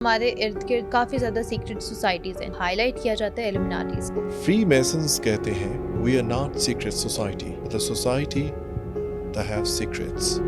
हमारे इर्द गिर्द काफी ज्यादा सीक्रेट सोसाइटीज हैं, हाईलाइट किया जाता है इल्यूमिनाटीज को। Freemasons कहते हैं we are not secret society, but a society that have secrets.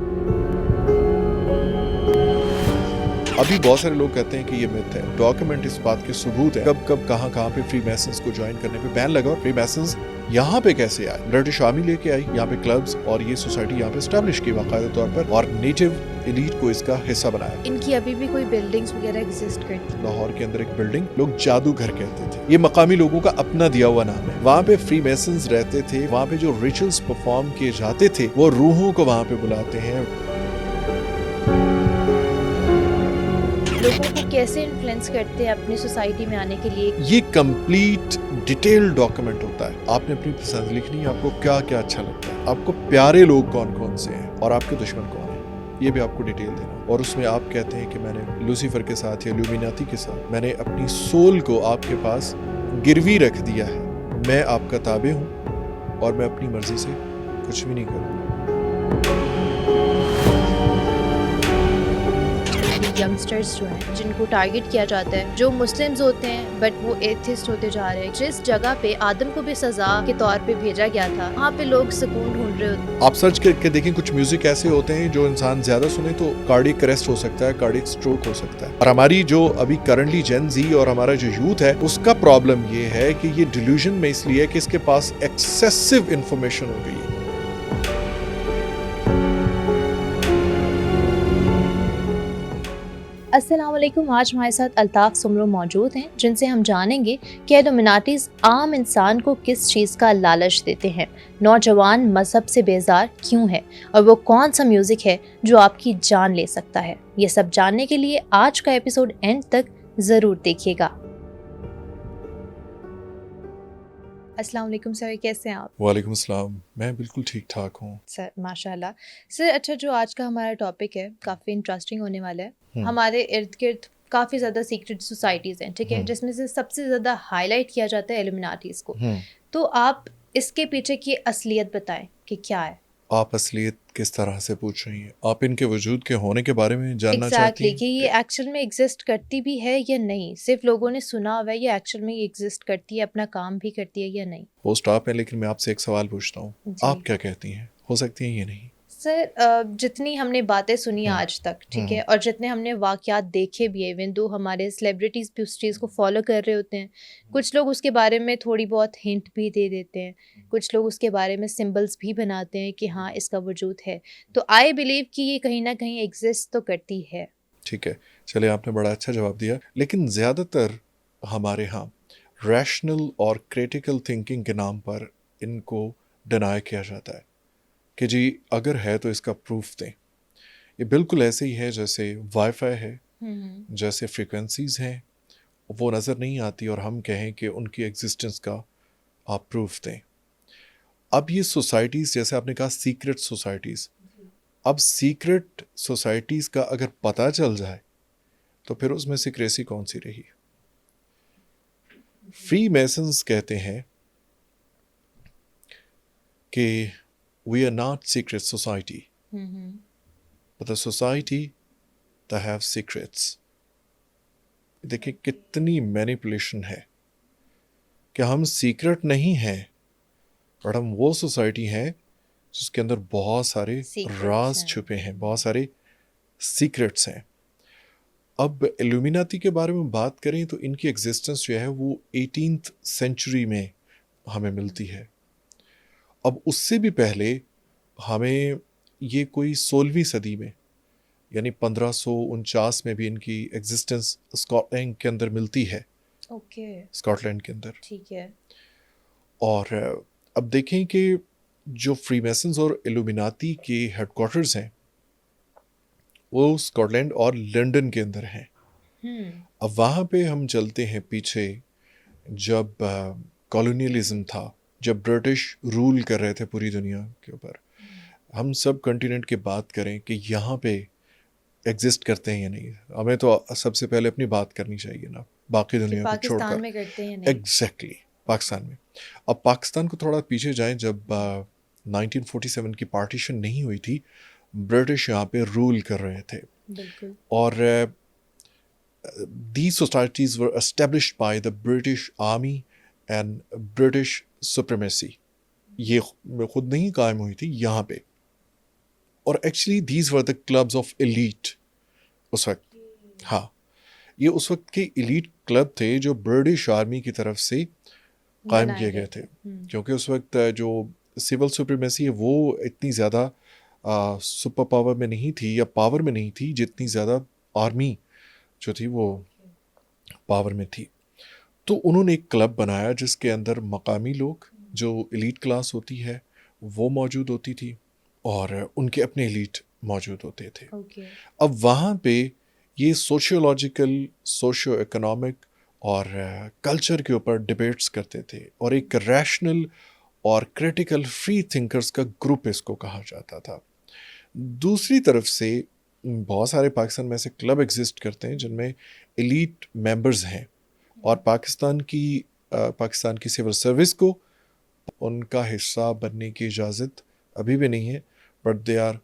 अभी बहुत सारे लोग कहते हैं कि ये मिथ है। डॉक्यूमेंट इस बात के सबूत है कब कब कहाँ पे फ्री मैसन्स को ज्वाइन करने पे बैन लगा और फ्री मैसन्स यहाँ पे कैसे आए। ब्रिटिश आर्मी लेके आई यहाँ पे क्लब्स और ये सोसाइटी यहाँ पे स्टैब्लिश की बाकायदा तौर पर और नेटिव एलीट को इसका हिस्सा बनाया। इनकी अभी भी कोई बिल्डिंग्स वगैरह एग्जिस्ट करती हैं। लाहौर के अंदर एक बिल्डिंग लोग जादूघर कहते थे। ये मकामी लोगों का अपना दिया हुआ नाम है। वहाँ पे फ्री मैसन्स रहते थे। वहाँ पे जो रिचुअल्स परफॉर्म किए जाते थे वो रूहों को वहाँ पे बुलाते हैं। लोगों को कैसे इन्फ्लुएंस करते हैं अपनी सोसाइटी में आने के लिए। ये कंप्लीट डिटेल्ड डॉक्यूमेंट होता है। आपने अपनी पसंद लिखनी है, आपको क्या क्या अच्छा लगता है, आपको प्यारे लोग कौन कौन से हैं और आपके दुश्मन कौन है, ये भी आपको डिटेल देना। और उसमें आप कहते हैं कि मैंने लूसीफर के साथ या इल्यूमिनाती के साथ मैंने अपनी सोल को आपके पास गिरवी रख दिया है। मैं आपका ताबे हूँ और मैं अपनी मर्जी से कुछ भी नहीं करूँगा। यंगस्टर्स जो हैं जिनको टारगेट किया जाता है, जो मुस्लिम्स होते हैं बट वो एथिस्ट होते जा रहे हैं। जिस जगह पे आदम को भी सजा के तौर पे भेजा गया था, वहाँ पे लोग सुकून ढूंढ रहे होते हैं। आप सर्च करके देखें, कुछ म्यूजिक ऐसे होते हैं जो इंसान ज्यादा सुने तो कार्डियक अरेस्ट हो सकता है, कार्डियक स्ट्रोक हो सकता है। और हमारी जो अभी करंटली जेन जी और हमारा जो यूथ है उसका प्रॉब्लम ये है कि ये डिल्यूजन में इसलिए है कि इसके पास एक्सेसिव इंफॉर्मेशन हो गई है। अस्सलाम वालेकुम। आज हमारे साथ अल्ताफ सुमरो मौजूद हैं जिनसे हम जानेंगे कि इल्यूमिनाटीज आम इंसान को किस चीज़ का लालच देते हैं, नौजवान मजहब से बेजार क्यों है और वो कौन सा म्यूज़िक है जो आपकी जान ले सकता है। ये सब जानने के लिए आज का एपिसोड एंड तक ज़रूर देखिएगा। अस्सलाम वालेकुम सर, कैसे हैं आप? वालेकुम अस्सलाम, मैं बिल्कुल ठीक ठाक हूँ सर माशाल्लाह। सर अच्छा, जो आज का हमारा टॉपिक है काफ़ी इंटरेस्टिंग होने वाला है। हमारे इर्द गिर्द काफ़ी ज़्यादा सीक्रेट सोसाइटीज़ हैं, ठीक है, जिसमें से सबसे ज़्यादा हाईलाइट किया जाता है इल्यूमिनाटीज़ को। तो आप इसके पीछे की असलियत बताएं कि क्या है। आप असलियत किस तरह से पूछ रही हैं? आप इनके वजूद के होने के बारे में जानना चाहती हैं? कि ये एक्चुअल में एग्जिस्ट करती भी है या नहीं, सिर्फ लोगों ने सुना हुआ है, या एक्चुअल में ये एग्जिस्ट करती है, अपना काम भी करती है या नहीं। होस्ट आप हैं, लेकिन मैं आपसे एक सवाल पूछता हूँ, आप क्या कहती हैं? हो सकती हैं ये नहीं? सर जितनी हमने बातें सुनी आज तक, ठीक है, और जितने हमने वाकयात देखे भी है, इवन दो हमारे सेलिब्रिटीज़ भी उस चीज़ को फॉलो कर रहे होते हैं, कुछ लोग उसके बारे में थोड़ी बहुत हिंट भी दे देते हैं, कुछ लोग उसके बारे में सिंबल्स भी बनाते हैं कि हाँ इसका वजूद है। तो आई बिलीव कि ये कहीं ना कहीं एग्जिस्ट तो करती है। ठीक है, चलिए, आपने बड़ा अच्छा जवाब दिया। लेकिन ज़्यादातर हमारे यहाँ रैशनल और क्रिटिकल थिंकिंग के नाम पर इनको डिनाई किया जाता है कि जी अगर है तो इसका प्रूफ दें। ये बिल्कुल ऐसे ही है जैसे वाईफाई है, जैसे फ्रीक्वेंसीज हैं, वो नज़र नहीं आती और हम कहें कि उनकी एग्जिस्टेंस का आप प्रूफ दें। अब ये सोसाइटीज़, जैसे आपने कहा सीक्रेट सोसाइटीज़, अब सीक्रेट सोसाइटीज़ का अगर पता चल जाए तो फिर उसमें सीक्रेसी कौन सी रही। फ्री मैसन्स कहते हैं कि we are not secret society, but the society that have secrets. देखिए कितनी मैनिपुलेशन है कि हम सीक्रेट नहीं हैं, बट हम वो सोसाइटी हैं जिसके अंदर बहुत सारे राज छुपे हैं, बहुत सारे सीक्रेट्स हैं। अब इल्यूमिनाती के बारे में बात करें तो इनकी एग्जिस्टेंस जो है वो 18th सेंचुरी में हमें मिलती है। अब उससे भी पहले हमें ये कोई 16वीं सदी में यानी 1549 में भी इनकी एग्जिस्टेंस स्कॉटलैंड के अंदर मिलती है। स्कॉटलैंड के अंदर, ठीक है। और अब देखें कि जो फ्रीमेसन्स और इल्यूमिनाती के हेडक्वार्टर्स हैं वो स्कॉटलैंड और लंदन के अंदर हैं। अब वहाँ पे हम चलते हैं पीछे, जब कॉलोनियलिज्म था, जब ब्रिटिश रूल कर रहे थे पूरी दुनिया के ऊपर। हम सब कॉन्टिनेंट की बात करें कि यहाँ पे एग्जिस्ट करते हैं या नहीं, हमें तो सबसे पहले अपनी बात करनी चाहिए ना, बाकी दुनिया को छोड़कर। में करते हैं नहीं। एग्जैक्टली, पाकिस्तान में। अब पाकिस्तान को थोड़ा पीछे जाएं, जब 1947 की पार्टीशन नहीं हुई थी, ब्रिटिश यहाँ पे रूल कर रहे थे। बिल्कुल। और these societies were established by the British Army and British supremacy. ये खुद नहीं कायम हुई थी यहाँ पे. और actually these were the clubs of elite उस वक्त. हाँ, ये उस वक्त के एलीट क्लब थे जो ब्रिटिश आर्मी की तरफ से कायम किए गए थे. क्योंकि उस वक्त जो सिविल सुप्रीमेसी है वो इतनी ज़्यादा सुपर पावर में नहीं थी या पावर में नहीं थी जितनी ज़्यादा आर्मी जो थी वो पावर में थी. तो उन्होंने एक क्लब बनाया जिसके अंदर मकामी लोग जो एलीट क्लास होती है वो मौजूद होती थी और उनके अपने एलीट मौजूद होते थे. अब वहाँ पे ये सोशियोलॉजिकल, सोशियो इकोनॉमिक और कल्चर के ऊपर डिबेट्स करते थे और एक रैशनल और क्रिटिकल फ्री थिंकर्स का ग्रुप इसको कहा जाता था. दूसरी तरफ से बहुत सारे पाकिस्तान में ऐसे क्लब एग्जिस्ट करते हैं जिनमें एलीट मेंबर्स हैं और पाकिस्तान की सिविल सर्विस को उनका हिस्सा बनने की इजाज़त अभी भी नहीं है, but they are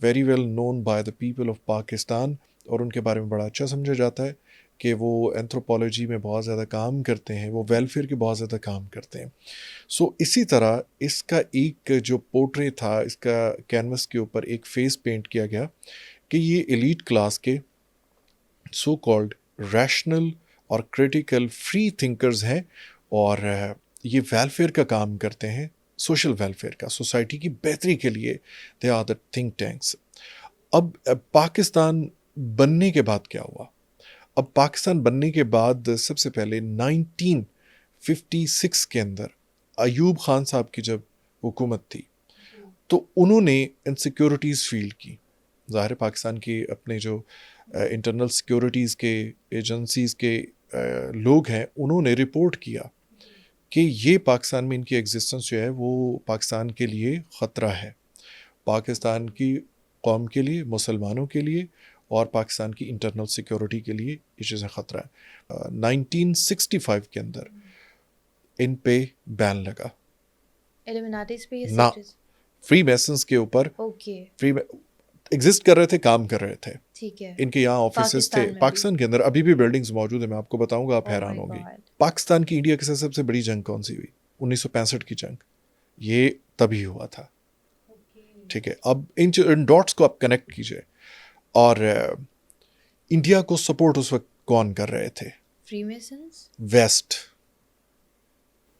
very well known by the people of Pakistan और उनके बारे में बड़ा अच्छा समझा जाता है कि वो एंथ्रोपोलॉजी में बहुत ज़्यादा काम करते हैं, वो वेलफेयर के बहुत ज़्यादा काम करते हैं. सो इसी तरह इसका एक जो पोर्ट्रे था, इसका कैनवस के ऊपर एक फेस पेंट किया गया कि ये एलीट क्लास के सो कॉल्ड रैशनल और क्रिटिकल फ्री थिंकर्स हैं और ये वेलफेयर का काम करते हैं, सोशल वेलफेयर का, सोसाइटी की बेहतरी के लिए. They are the think tanks. अब पाकिस्तान बनने के बाद क्या हुआ? अब पाकिस्तान बनने के बाद सबसे पहले 1956 के अंदर अयूब खान साहब की जब हुकूमत थी तो उन्होंने इनसिक्योरिटीज़ फील की. ज़ाहिर पाकिस्तान के अपने जो इंटरनल सिक्योरिटीज़ के एजेंसीज़ के लोग हैं उन्होंने रिपोर्ट किया कि ये पाकिस्तान में इनकी एग्जिस्टेंस जो है वो पाकिस्तान के लिए ख़तरा है, पाकिस्तान की कौम के लिए, मुसलमानों के लिए और पाकिस्तान की इंटरनल सिक्योरिटी के लिए ये चीज़ें ख़तरा है. 1965 के अंदर इन पे बैन लगा इल्यूमिनाटीज़ पे ये ना, फ्री मैसन्स के ऊपर. फ्री एग्जिस्ट कर रहे थे, काम कर रहे थे. ठीक है. इनके यहाँ ऑफिसेस थे पाकिस्तान के अंदर, अभी भी बिल्डिंग्स मौजूद है. मैं आपको बताऊंगा, आप हैरान होंगे. पाकिस्तान की इंडिया के साथ सबसे बड़ी जंग कौन सी हुई? 1965 की जंग. ये तभी हुआ था. ठीक है. अब इन डॉट्स को आप कनेक्ट कीजिए. और इंडिया को सपोर्ट उस वक्त कौन कर रहे थे? फ्रीमेसन्स. वेस्ट.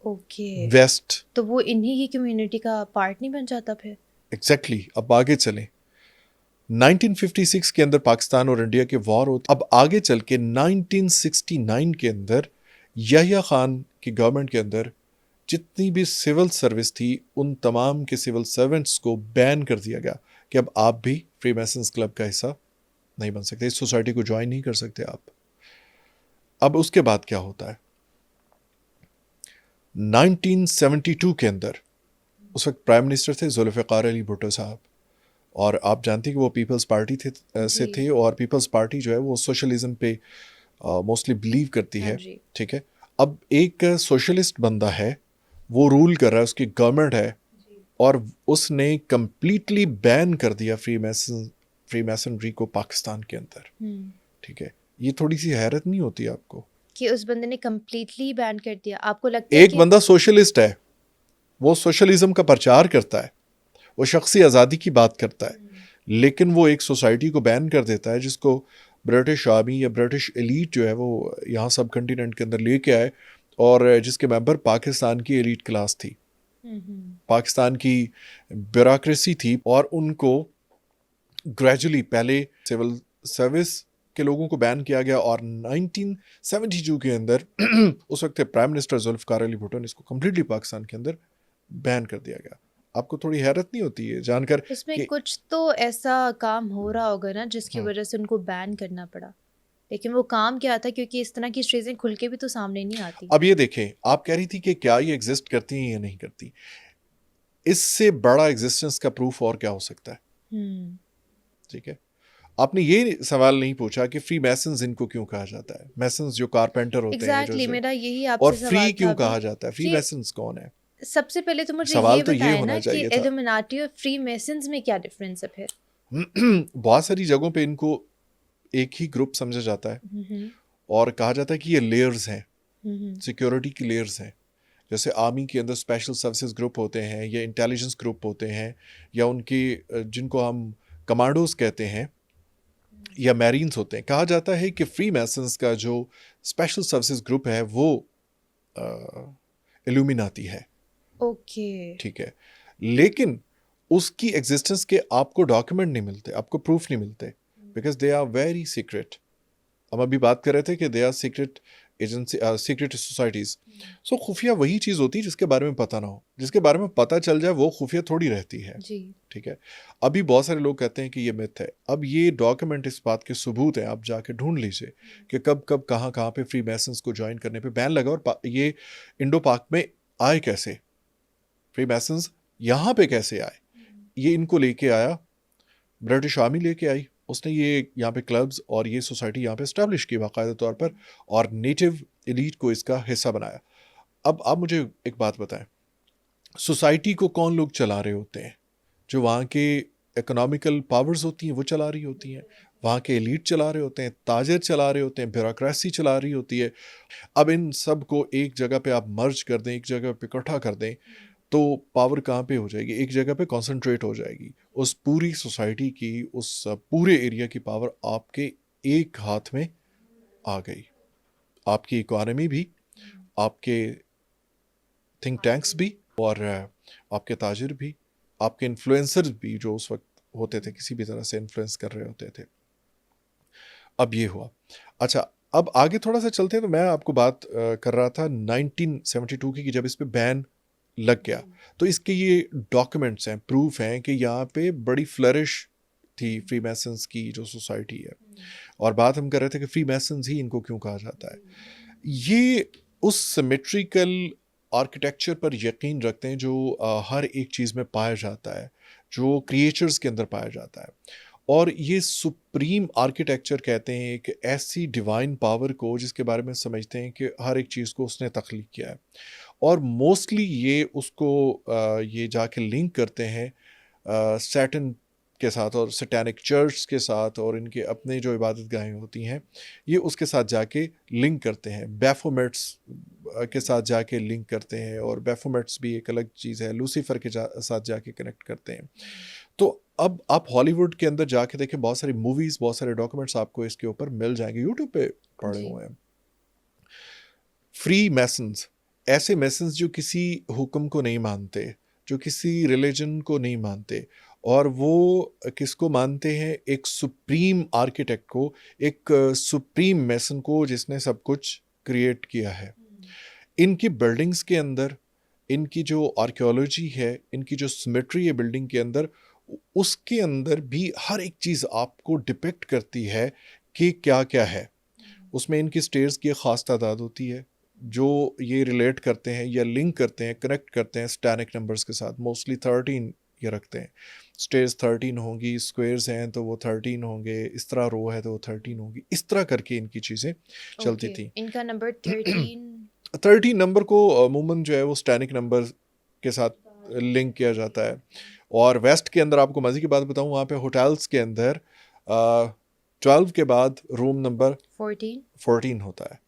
ओके. वेस्ट. तो वो इन्हीं की कम्युनिटी का पार्ट नहीं बन जाता फिर? एग्जैक्टली. अब आगे चलें. 1956 के अंदर पाकिस्तान और इंडिया के वॉर होते. अब आगे चल के 1969 के अंदर याह्या खान की गवर्नमेंट के अंदर जितनी भी सिविल सर्विस थी उन तमाम के सिविल सर्वेंट्स को बैन कर दिया गया कि अब आप भी फ्री मैसन्स क्लब का हिस्सा नहीं बन सकते, इस सोसाइटी को ज्वाइन नहीं कर सकते आप. अब उसके बाद क्या होता है? 1972 के अंदर उस वक्त प्राइम मिनिस्टर थे जुल्फ़िकार अली भुट्टो साहब और आप जानते हैं कि वो पीपल्स पार्टी से थे और पीपल्स पार्टी जो है वो सोशलिज्म पे मोस्टली बिलीव करती है. ठीक है. अब एक सोशलिस्ट बंदा है, वो रूल कर रहा है, उसकी गवर्नमेंट है और उसने कंप्लीटली बैन कर दिया फ्री मैसनरी को पाकिस्तान के अंदर. ठीक है. ये थोड़ी सी हैरत नहीं होती आपको कि उस बंदे ने कंप्लीटली बैन कर दिया? आपको लगता है एक बंदा सोशलिस्ट है, वो सोशलिज्म का प्रचार करता है, वो शख्सी आज़ादी की बात करता है, लेकिन वो एक सोसाइटी को बैन कर देता है जिसको ब्रिटिश आर्मी या ब्रिटिश एलीट जो है वो यहाँ सब कंटिनेंट के अंदर लेके आए और जिसके मेंबर पाकिस्तान की एलीट क्लास थी, पाकिस्तान की ब्यूरोक्रेसी थी और उनको ग्रेजुअली पहले सिविल सर्विस के लोगों को बैन किया गया और 1972 के अंदर उस वक्त प्राइम मिनिस्टर जुल्फ़िकार अली भुट्टो ने इसको कम्प्लीटली पाकिस्तान के अंदर बैन कर दिया गया. आपको थोड़ी हैरत नहीं होती है जानकर? इसमें कुछ तो ऐसा काम हो रहा होगा ना जिसकी वजह से उनको बैन करना पड़ा, लेकिन वो काम क्या था? क्योंकि इस तरह की चीज़ें खुल के भी तो सामने नहीं आती. अब ये देखें, आप कह रही थी कि क्या ये एग्जिस्ट करती हैं या नहीं करती. इससे बड़ा एग्जिस्टेंस का प्रूफ और क्या हो सकता है? ठीक है. आपने ये सवाल नहीं पूछा कि फ्री मैसन्स इनको क्यों कहा जाता है, मैसन्स जो कारपेंटर होते हैं मेरा यही आपसे और फ्री क्यों कहा जाता है? फ्री मैसन्स कौन है? सबसे पहले तो मुझे सवाल ये तो ये बताया होना ना चाहिए कि था. इल्यूमिनाटी और फ्री मैसन्स में क्या डिफरेंस है फिर? बहुत सारी जगहों पे इनको एक ही ग्रुप समझा जाता है और कहा जाता है कि ये लेयर्स हैं, सिक्योरिटी की लेयर्स हैं। जैसे आर्मी के अंदर स्पेशल सर्विसेज ग्रुप होते हैं या इंटेलिजेंस ग्रुप होते हैं या उनकी जिनको हम कमांडोज कहते हैं या मैरीन्स होते हैं। कहा जाता है कि फ्री मैसन्स का जो स्पेशल सर्विसेज ग्रुप है वो इल्यूमिनाती है। ओके। ठीक है, लेकिन उसकी एग्जिस्टेंस के आपको डॉक्यूमेंट नहीं मिलते, आपको प्रूफ नहीं मिलते, because they are very secret. हम अभी बात कर रहे थे कि they are secret agency, secret societies. सो खुफिया वही चीज़ होती है जिसके बारे में पता ना हो, जिसके बारे में पता चल जाए वो खुफिया थोड़ी रहती है जी। ठीक है। अभी बहुत सारे लोग कहते हैं कि ये मिथ है। अब ये डॉक्यूमेंट इस बात के सबूत हैं, आप जाके ढूंढ लीजिए कि कब कब कहाँ कहाँ पे फ्री मैसन्स को ज्वाइन करने पे बैन लगा और ये इंडो पाक में आए कैसे, फ्री मैसन्स यहाँ पे कैसे आए। ये इनको लेके आया ब्रिटिश आर्मी, लेके आई, उसने ये यहाँ पे क्लब्स और ये सोसाइटी यहाँ पे इस्टेब्लिश की बाकायदा तौर पर और नेटिव एलीट को इसका हिस्सा बनाया। अब आप मुझे एक बात बताएं, सोसाइटी को कौन लोग चला रहे होते हैं? जो वहाँ के इकोनॉमिकल पावर्स होती हैं वो चला रही होती हैं, वहाँ के एलीट चला रहे होते हैं, ताजर चला रहे होते हैं, ब्यूरोक्रेसी चला रही होती है। अब इन सब को एक जगह पे आप मर्ज कर दें, एक जगह पे इकट्ठा कर दें, तो पावर कहाँ पे हो जाएगी? एक जगह पे कॉन्सेंट्रेट हो जाएगी। उस पूरी सोसाइटी की, उस पूरे एरिया की पावर आपके एक हाथ में आ गई। आपकी इकोनॉमी भी, आपके थिंक टैंक्स भी और आपके ताजिर भी, आपके इन्फ्लुएंसर्स भी जो उस वक्त होते थे, किसी भी तरह से इन्फ्लुएंस कर रहे होते थे। अब ये हुआ। अच्छा, अब आगे थोड़ा सा चलते हैं। तो मैं आपको बात कर रहा था 1972 की, कि जब इस पे बैन लग गया तो इसके ये डॉक्यूमेंट्स हैं, प्रूफ हैं कि यहाँ पे बड़ी फ्लरिश थी फ्री मैसन्स की जो सोसाइटी है। और बात हम कर रहे थे कि फ्री मैसन्स ही इनको क्यों कहा जाता है। ये उस सिमेट्रिकल आर्किटेक्चर पर यकीन रखते हैं जो हर एक चीज़ में पाया जाता है, जो क्रिएचर्स के अंदर पाया जाता है। और ये सुप्रीम आर्किटेक्चर कहते हैं एक ऐसी डिवाइन पावर को जिसके बारे में समझते हैं कि हर एक चीज़ को उसने तख्लीक किया है। और मोस्टली ये उसको ये जाके लिंक करते हैं सैटन के साथ और सैटेनिक चर्च के साथ, और इनके अपने जो इबादत गाहें होती हैं ये उसके साथ जाके लिंक करते हैं। बैफोमेट्स के साथ जाके लिंक करते हैं, और बैफोमेट्स भी एक अलग चीज़ है, लूसीफर के साथ जाके कनेक्ट करते हैं। तो अब आप हॉलीवुड के अंदर जाके देखें, बहुत सारी मूवीज़, बहुत सारे डॉक्यूमेंट्स आपको इसके ऊपर मिल जाएंगे, यूट्यूब पे पड़े हुए हैं। फ्री मैसन्स, ऐसे मैसन्स जो किसी हुक्म को नहीं मानते, जो किसी रिलीजन को नहीं मानते, और वो किसको मानते हैं? एक सुप्रीम आर्किटेक्ट को, एक सुप्रीम मैसन को जिसने सब कुछ क्रिएट किया है। इनकी बिल्डिंग्स के अंदर, इनकी जो आर्कियोलॉजी है, इनकी जो सिमेट्री है बिल्डिंग के अंदर, उसके अंदर भी हर एक चीज़ आपको डिपिक्ट करती है कि क्या क्या है उसमें। इनकी स्टेयर्स की एक ख़ास तादाद होती है जो ये रिलेट करते हैं या लिंक करते हैं, कनेक्ट करते हैं स्टैनिक नंबर्स के साथ। मोस्टली 13 ये रखते हैं, स्टेयर्स 13 होंगी, स्क्वायर्स हैं तो वो 13 होंगे, इस तरह रो है तो वो 13 होंगी, इस तरह करके इनकी चीज़ें चलती थी। इनका नंबर 13 नंबर को अमूमन जो है वो स्टैनिक नंबर के साथ लिंक किया जाता है। और वेस्ट के अंदर आपको मज़े की बात बताऊं, वहाँ पे होटल्स के अंदर 12 के बाद रूम नंबर 14 होता है।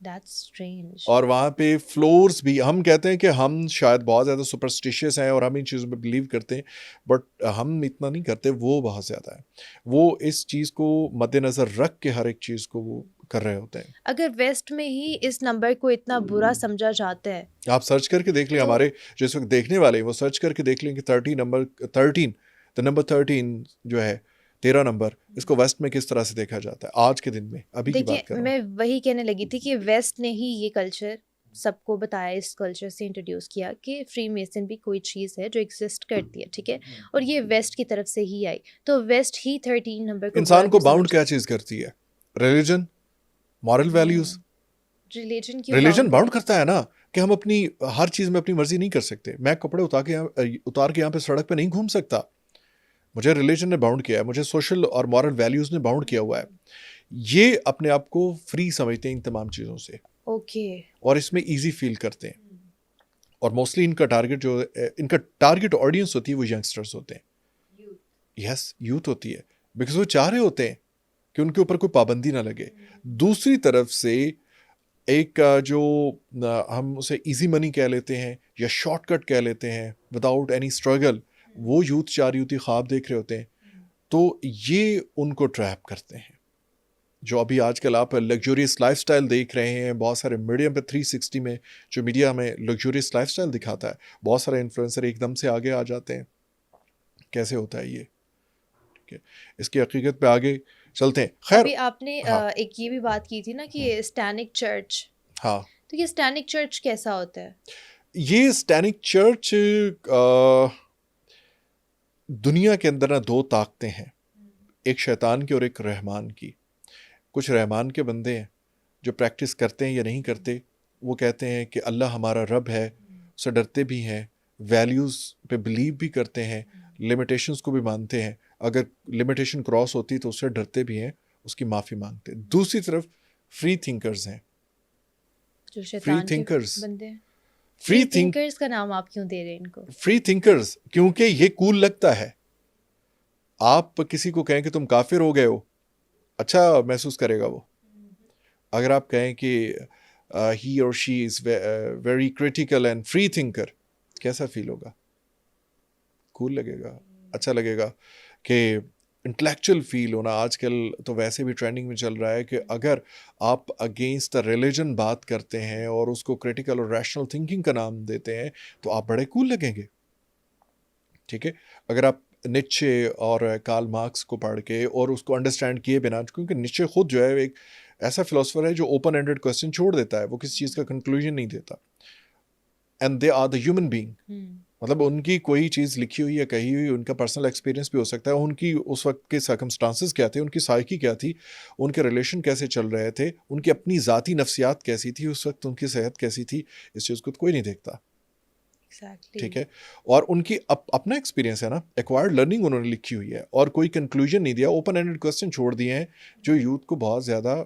That's strange. और वहाँ पे फ्लोर्स भी, हम कहते हैं कि हम शायद बहुत ज़्यादा सुपरस्टिशियस हैं और हम इन चीज़ों में बिलीव करते हैं, बट हम इतना नहीं करते, वो बहुत ज़्यादा है। वो इस चीज़ को मद्देनज़र रख के हर एक चीज़ को वो कर रहे होते हैं। अगर वेस्ट में ही इस नंबर को इतना बुरा समझा जाता है, आप सर्च करके देख लें, हमारे जो इस वक्त देखने वाले हैं वो सर्च करके देख लें कि 13 जो है 13 नंबर, इसको वेस्ट में किस तरह से देखा जाता है आज के दिन में, अभी की बात कर रहा हूं। मैं वही कहने लगी थी कि वेस्ट ने ही ये कल्चर सबको बताया, इस कल्चर से इंट्रोड्यूस किया कि फ्री मेसन भी कोई चीज़ है जो एग्जिस्ट करती है, ठीक है, और ये वेस्ट की तरफ से ही आई। तो वेस्ट ही 13 नंबर को इंसान को बाउंड क्या चीज़ करती है? Religion, moral values. Religion bound करता है ना, कि हम अपनी हर चीज़ में अपनी मर्जी नहीं कर सकते। मैं कपड़े उतार के यहाँ पे सड़क पे नहीं घूम सकता, मुझे रिलीजन ने बाउंड किया है, मुझे सोशल और मॉरल वैल्यूज ने बाउंड किया हुआ है। ये अपने आप को फ्री समझते हैं इन तमाम चीज़ों से, और इसमें इजी फील करते हैं। और मोस्टली इनका टारगेट ऑडियंस होती है वो यंगस्टर्स होते हैं। यस, यूथ होती है, बिकॉज वो चाह रहे होते हैं कि उनके ऊपर कोई पाबंदी ना लगे। दूसरी तरफ से एक जो हम उसे इजी मनी कह लेते हैं या शॉर्टकट कह लेते हैं विदाउट एनी स्ट्रगल, वो यूथ 4 यूथी ख्वाब देख रहे होते हैं, तो ये उनको ट्रैप करते हैं। जो अभी आजकल आप लग्जूरियस लाइफस्टाइल देख रहे हैं, बहुत सारे मीडिया पे 360 में जो मीडिया हमें लग्जूरियस लाइफस्टाइल दिखाता है, बहुत सारे इन्फ्लुएंसर एकदम से आगे आ जाते हैं। कैसे होता है ये? ठीक है, इसकी हकीकत पे आगे चलते हैं। खैर, अभी आपने हाँ। एक ये भी बात की थी ना कि स्टैनिक चर्च, हाँ, तो ये स्टैनिक चर्च कैसा होता है? ये स्टैनिक चर्च दुनिया के अंदर ना दो ताकतें हैं, एक शैतान की और एक रहमान की। कुछ रहमान के बंदे हैं जो प्रैक्टिस करते हैं या नहीं करते, वो कहते हैं कि अल्लाह हमारा रब है, उससे डरते भी हैं, वैल्यूज़ पे बिलीव भी करते हैं, लिमिटेशंस को भी मानते हैं, अगर लिमिटेशन क्रॉस होती तो उससे डरते भी हैं, उसकी माफ़ी मांगते हैं। दूसरी तरफ फ्री थिंकर्स हैं, जो फ्री शैतान के थिंकर्स, बंदे हैं। फ्री फ्री थिंक थिंकर्स का नाम आप क्यों दे रहे हैं इनको? फ्री थिंकर्स क्योंकि ये कूल लगता है। आप किसी को कहें कि तुम काफिर हो गए हो, अच्छा महसूस करेगा वो। अगर आप कहें कि ही और she is very critical and free thinker, कैसा फील होगा? कूल लगेगा, अच्छा लगेगा। कि इंटेलेक्चुअल फील होना आजकल तो वैसे भी ट्रेंडिंग में चल रहा है कि अगर आप अगेंस्ट द रिलीजन बात करते हैं और उसको क्रिटिकल और रैशनल थिंकिंग का नाम देते हैं तो आप बड़े कूल लगेंगे। ठीक है, अगर आप निच्चे और कार्ल मार्क्स को पढ़ के और उसको अंडरस्टैंड किए बिना, क्योंकि निच्चे खुद जो है एक ऐसा फिलोसफर है जो ओपन एंडेड क्वेश्चन छोड़ देता है, वो किसी चीज़ का कंक्लूजन नहीं देता। And they are the human being, मतलब उनकी कोई चीज़ लिखी हुई या कही हुई उनका पर्सनल एक्सपीरियंस भी हो सकता है, उनकी उस वक्त के सर्कमस्टांसेस क्या थे, उनकी साइकी क्या थी, उनके रिलेशन कैसे चल रहे थे, उनकी अपनी ज़ाती नफ्सियात कैसी थी उस वक्त, उनकी सेहत कैसी थी, इस चीज़ को तो कोई नहीं देखता। ठीक है, और उनकी अपना एक्सपीरियंस है ना, एक्वायर्ड लर्निंग उन्होंने लिखी हुई है और कोई कंक्लूजन नहीं दिया, ओपन एंडेड क्वेश्चन छोड़ दिए हैं जो यूथ को बहुत ज़्यादा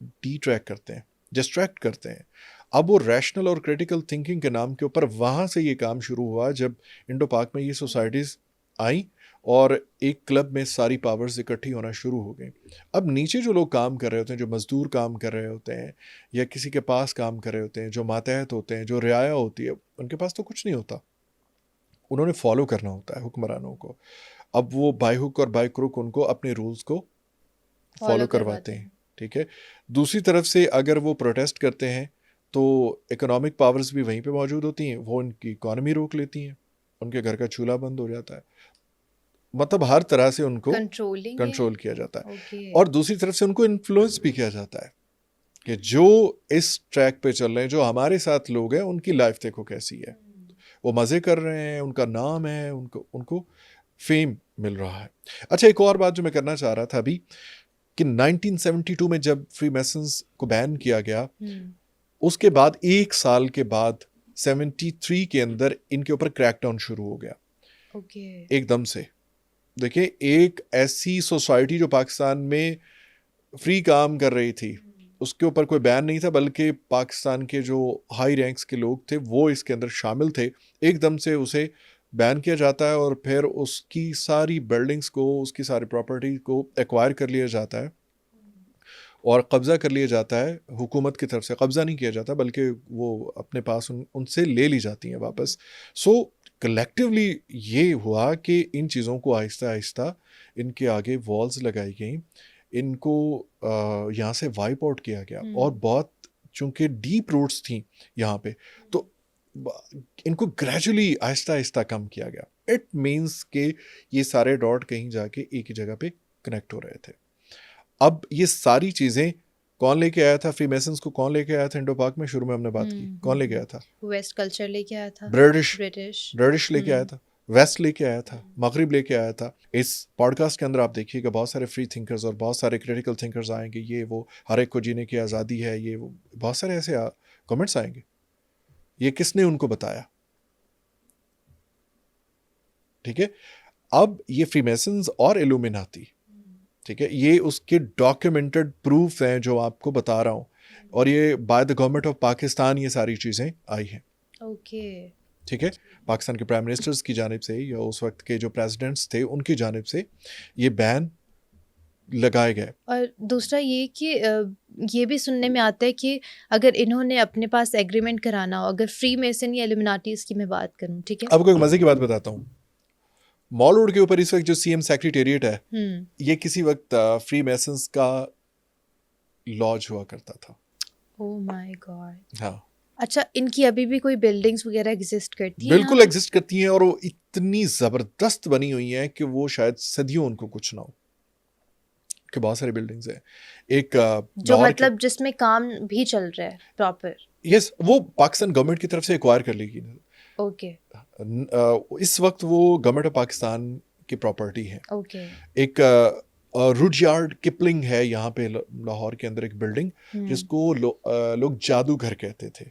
डिट्रैक्ट करते हैं, डिस्ट्रैक्ट करते हैं। अब वो रैशनल और क्रिटिकल थिंकिंग के नाम के ऊपर वहाँ से ये काम शुरू हुआ जब इंडो पाक में ये सोसाइटीज़ आई और एक क्लब में सारी पावर्स इकट्ठी होना शुरू हो गई। अब नीचे जो लोग काम कर रहे होते हैं, जो मजदूर काम कर रहे होते हैं या किसी के पास काम कर रहे होते हैं, जो मातहत होते हैं, जो रियाया होती है, उनके पास तो कुछ नहीं होता, उन्होंने फॉलो करना होता है हुक्मरानों को। अब वो बाय हुक और बाय क्रुक उनको अपने रूल्स को फॉलो करवाते हैं। ठीक है, दूसरी तरफ से अगर वो प्रोटेस्ट करते हैं तो इकोनॉमिक पावर्स भी वहीं पे मौजूद होती हैं, वो उनकी इकॉनमी रोक लेती हैं, उनके घर का चूल्हा बंद हो जाता है, मतलब हर तरह से उनको कंट्रोल किया जाता है। और दूसरी तरफ से उनको इन्फ्लुएंस भी किया जाता है कि जो इस ट्रैक पे चल रहे हैं, जो हमारे साथ लोग हैं, उनकी लाइफ देखो कैसी है, वो मज़े कर रहे हैं, उनका नाम है, उनको उनको फेम मिल रहा है। अच्छा, एक और बात जो मैं करना चाह रहा था अभी कि 1972 में जब फ्री मैसन्स को बैन किया गया, उसके बाद एक साल के बाद 73 के अंदर इनके ऊपर क्रैकडाउन शुरू हो गया एकदम से। देखिए, एक ऐसी सोसाइटी जो पाकिस्तान में फ्री काम कर रही थी, उसके ऊपर कोई बैन नहीं था, बल्कि पाकिस्तान के जो हाई रैंक्स के लोग थे वो इसके अंदर शामिल थे, एकदम से उसे बैन किया जाता है और फिर उसकी सारी बिल्डिंग्स को, उसकी सारी प्रॉपर्टी को एक्वायर कर लिया जाता है और कब्ज़ा कर लिया जाता है। हुकूमत की तरफ से कब्ज़ा नहीं किया जाता, बल्कि वो अपने पास उनसे ले ली जाती हैं वापस। सो कलेक्टिवली ये हुआ कि इन चीज़ों को आहिस्ता आहिस्ता इनके आगे वॉल्स लगाई गई, इनको यहाँ से वाइप आउट किया गया और बहुत चूँकि डीप रूट्स थी यहाँ पे, तो इनको ग्रेजुअली आहिस्ता आहिस्ता कम किया गया। इट मीन्स कि ये सारे डॉट कहीं जाके एक ही जगह पे कनेक्ट हो रहे थे। अब ये सारी चीज़ें कौन लेके आया था? फ्री मैसन्स को कौन लेके आया था इंडो पाक में? शुरू में हमने बात की, कौन लेके आया था? वेस्ट कल्चर लेके आया था, ब्रिटिश लेके आया था, वेस्ट लेके आया था, मगरिब लेके आया था। इस पॉडकास्ट के अंदर आप देखिएगा बहुत सारे फ्री थिंकर्स और बहुत सारे क्रिटिकल थिंकर्स आएंगे, ये वो, हर एक को जीने की आज़ादी है, ये वो, बहुत सारे ऐसे कमेंट्स आएंगे। ये किसने उनको बताया? ठीक है, अब ये फ्री मैसन्स और इल्यूमिनाती, ठीक है, ये उसके डॉक्यूमेंटेड प्रूफ हैं जो आपको बता रहा हूँ, और ये by the government of Pakistan ये सारी चीज़ें आई हैं। ठीक है, पाकिस्तान के प्राइम मिनिस्टर्स की जानिब से या उस वक्त के जो प्रेसिडेंट्स थे उनकी जानिब से ये बैन लगाए गए। और दूसरा ये कि ये भी सुनने में आता है कि अगर इन्होंने अपने पास एग्रीमेंट कराना हो, अगर फ्री मेसन या इल्यूमिनाटीज की मैं बात करूं, ठीक है। आपको एक मजे की बात बताता हूँ। मॉल रोड के ऊपर इस वक्त जो सीएम सेक्रेटेरिएट है, ये किसी वक्त फ्री मेसन्स का लॉज हुआ करता था। Oh my God. हाँ, अच्छा, इनकी अभी भी कोई बिल्डिंग्स वगैरह एग्जिस्ट करती हैं यहाँ बिल्कुल पे? एग्जिस्ट करती हैं, और वो इतनी जबरदस्त बनी हुई हैं कि वो शायद सदियों उनको कुछ ना हो, कि बहुत सारी बिल्डिंग्स हैं। एक जो लाहौर मतलब जिसमें काम भी चल रहा है प्रॉपर। यस, वो पाकिस्तान गवर्नमेंट की तरफ से एक्वायर कर लेगी। ओके इस वक्त वो गवर्नमेंट ऑफ पाकिस्तान की प्रॉपर्टी है। ओके। एक रुडयार्ड किपलिंग है यहाँ पे लाहौर के अंदर एक बिल्डिंग, जिसको लोग जादूघर कहते थे।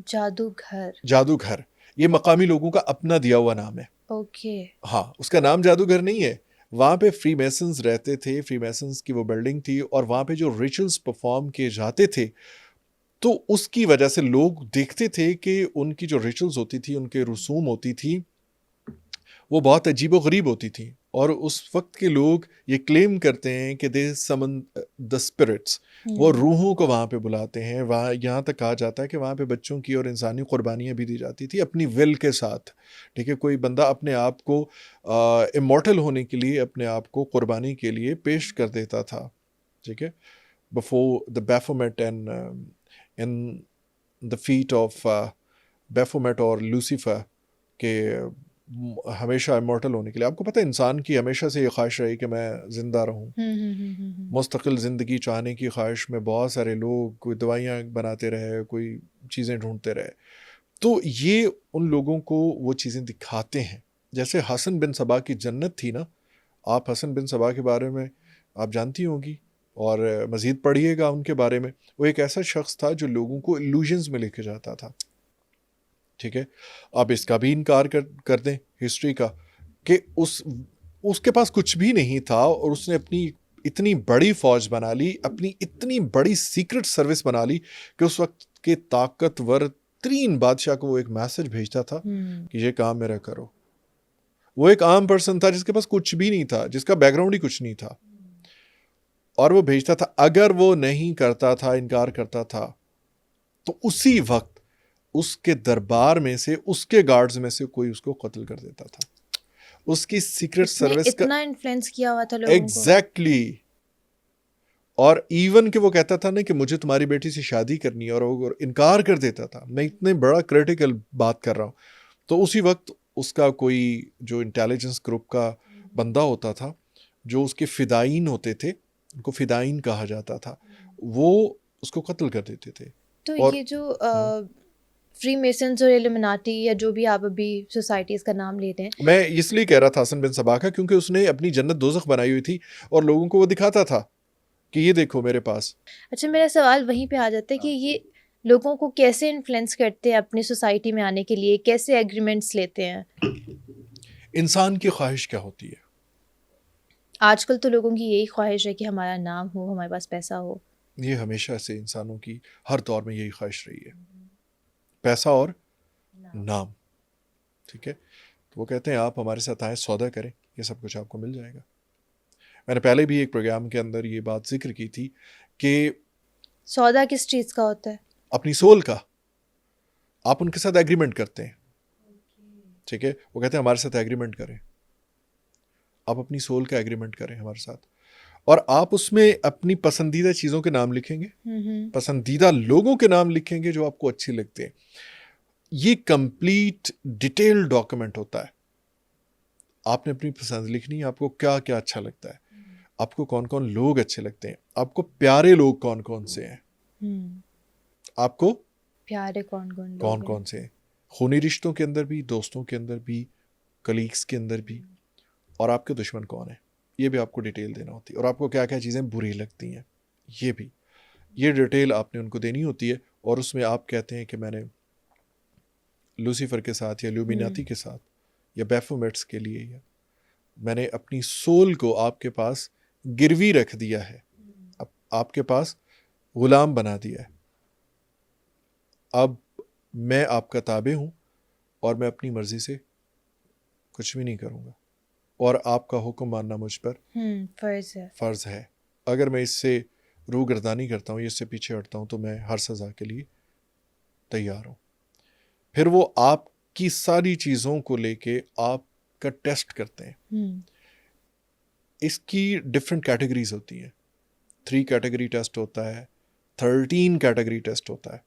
जादूघर। जादूघर ये मकामी लोगों का अपना दिया हुआ नाम है। ओके। हाँ, उसका नाम जादूघर नहीं है। वहाँ पे फ्री मेसन्स रहते थे, फ्री मेसन्स की वो बिल्डिंग थी, और वहाँ पे जो रिचुअल्स परफॉर्म किए जाते थे, तो उसकी वजह से लोग देखते थे कि उनकी जो रिचुअल्स होती थी, उनके रसूम होती थी, वो बहुत अजीबो गरीब होती थी। और उस वक्त के लोग ये क्लेम करते हैं कि दे समन द स्पिरिट्स, वो रूहों को वहाँ पे बुलाते हैं। वहाँ यहाँ तक कहा जाता है कि वहाँ पे बच्चों की और इंसानी कुर्बानियाँ भी दी जाती थी अपनी विल के साथ। ठीक है, कोई बंदा अपने आप को इमॉर्टल होने के लिए, अपने आप को कुर्बानी के लिए पेश कर देता था। ठीक है, before the Baphomet and in the feet of Baphomet और लूसीफर के हमेशा इमॉर्टल होने के लिए। आपको पता है इंसान की हमेशा से ये ख्वाहिश रही कि मैं जिंदा रहूं। मुस्तकिल ज़िंदगी चाहने की ख्वाहिश में बहुत सारे लोग कोई दवाइयाँ बनाते रहे, कोई चीज़ें ढूंढते रहे। तो ये उन लोगों को वो चीज़ें दिखाते हैं। जैसे हसन बिन सबा की जन्नत थी ना, आप हसन बिन सबा के बारे में आप जानती होंगी, और मज़ीद पढ़िएगा उनके बारे में। वो एक ऐसा शख्स था जो लोगों को इल्यूजन्स में लेके जाता था। ठीक है, अब इसका भी इनकार कर दें हिस्ट्री का, कि उसके पास कुछ भी नहीं था, और उसने अपनी इतनी बड़ी फौज बना ली, अपनी इतनी बड़ी सीक्रेट सर्विस बना ली, कि उस वक्त के ताकतवर तरीन बादशाह को वो एक मैसेज भेजता था कि ये काम मेरा करो। वो एक आम पर्सन था जिसके पास कुछ भी नहीं था, जिसका बैकग्राउंड ही कुछ नहीं था, और वो भेजता था। अगर वो नहीं करता था, इनकार करता था, तो उसी वक्त उसके दरबार में से, उसके गार्ड्स में से कोई उसको कत्ल कर देता था। उसकी सीक्रेट इसने सर्विस का इतना इन्फ्लुएंस किया हुआ था लोगों एग्जैक्टली। और इवन कि वो कहता था ना कि मुझे तुम्हारी बेटी से शादी करनी है, और वो इनकार कर देता था। मैं इतने बड़ा क्रिटिकल बात कर रहा हूँ। तो उसी वक्त उसका कोई जो इंटेलिजेंस ग्रुप का बंदा होता था, जो उसके फिदाइन होते थे, उनको फिदाइन कहा जाता था, वो उसको कत्ल कर देते थे। तो और ये जो फ्री मेसन्स और इल्यूमिनाटी या जो भी आप अभी सोसाइटीज का नाम लेते हैं, मैं इसलिए कह रहा था हसन बिन सबा का, क्योंकि उसने अपनी जन्नत दोज़ख बनाई हुई थी, और लोगों को वो दिखाता था कि ये देखो मेरे पास। अच्छा मेरा सवाल वहीं पे आ जाता है कि ये लोगों को कैसे इन्फ्लुएंस करते हैं अपनी सोसाइटी में आने के लिए, कैसे एग्रीमेंट्स लेते हैं? इंसान की ख्वाहिश क्या होती है? आजकल तो लोगों की यही ख्वाहिश है कि हमारा नाम हो, हमारे पास पैसा हो। ये हमेशा से इंसानों की हर दौर में यही ख्वाहिश रही है, पैसा और नाम। ठीक है, तो वो कहते हैं आप हमारे साथ आए, सौदा करें, ये सब कुछ आपको मिल जाएगा। मैंने पहले भी एक प्रोग्राम के अंदर ये बात जिक्र की थी कि सौदा किस चीज़ का होता है? अपनी सोल का आप उनके साथ एग्रीमेंट करते हैं। ठीक है, वो कहते हैं हमारे साथ एग्रीमेंट करें, आप अपनी सोल का एग्रीमेंट करें हमारे साथ, और आप उसमें अपनी पसंदीदा चीज़ों के नाम लिखेंगे, पसंदीदा लोगों के नाम लिखेंगे जो आपको अच्छे लगते हैं। ये कंप्लीट डिटेल डॉक्यूमेंट होता है। आपने अपनी पसंद लिखनी है, आपको क्या क्या अच्छा लगता है, आपको कौन कौन लोग अच्छे लगते हैं, आपको प्यारे लोग कौन कौन से हैं, आपको प्यारे कौन कौन लोग कौन हैं? कौन से हैं, खूनी रिश्तों के अंदर भी, दोस्तों के अंदर भी, कलीग्स के अंदर भी, और आपके दुश्मन कौन है, ये भी आपको डिटेल देना होती है। और आपको क्या क्या चीज़ें बुरी लगती हैं, ये भी, ये डिटेल आपने उनको देनी होती है। और उसमें आप कहते हैं कि मैंने लूसीफर के साथ या ल्यूमिनाती के साथ या बैफोमेट्स के लिए, या मैंने अपनी सोल को आपके पास गिरवी रख दिया है, अब आपके पास गुलाम बना दिया है। अब मैं आपका ताबे हूँ, और मैं अपनी मर्जी से कुछ भी नहीं करूँगा। और आपका हुक्म मानना मुझ पर फ़र्ज़ है। अगर मैं इससे रूगर्दानी करता हूँ, इससे पीछे हटता हूँ, तो मैं हर सज़ा के लिए तैयार हूँ। फिर वो आपकी सारी चीज़ों को लेके आपका टेस्ट करते हैं। इसकी डिफरेंट कैटेगरीज होती हैं। 3 कैटेगरी टेस्ट होता है, 13 कैटेगरी टेस्ट होता है।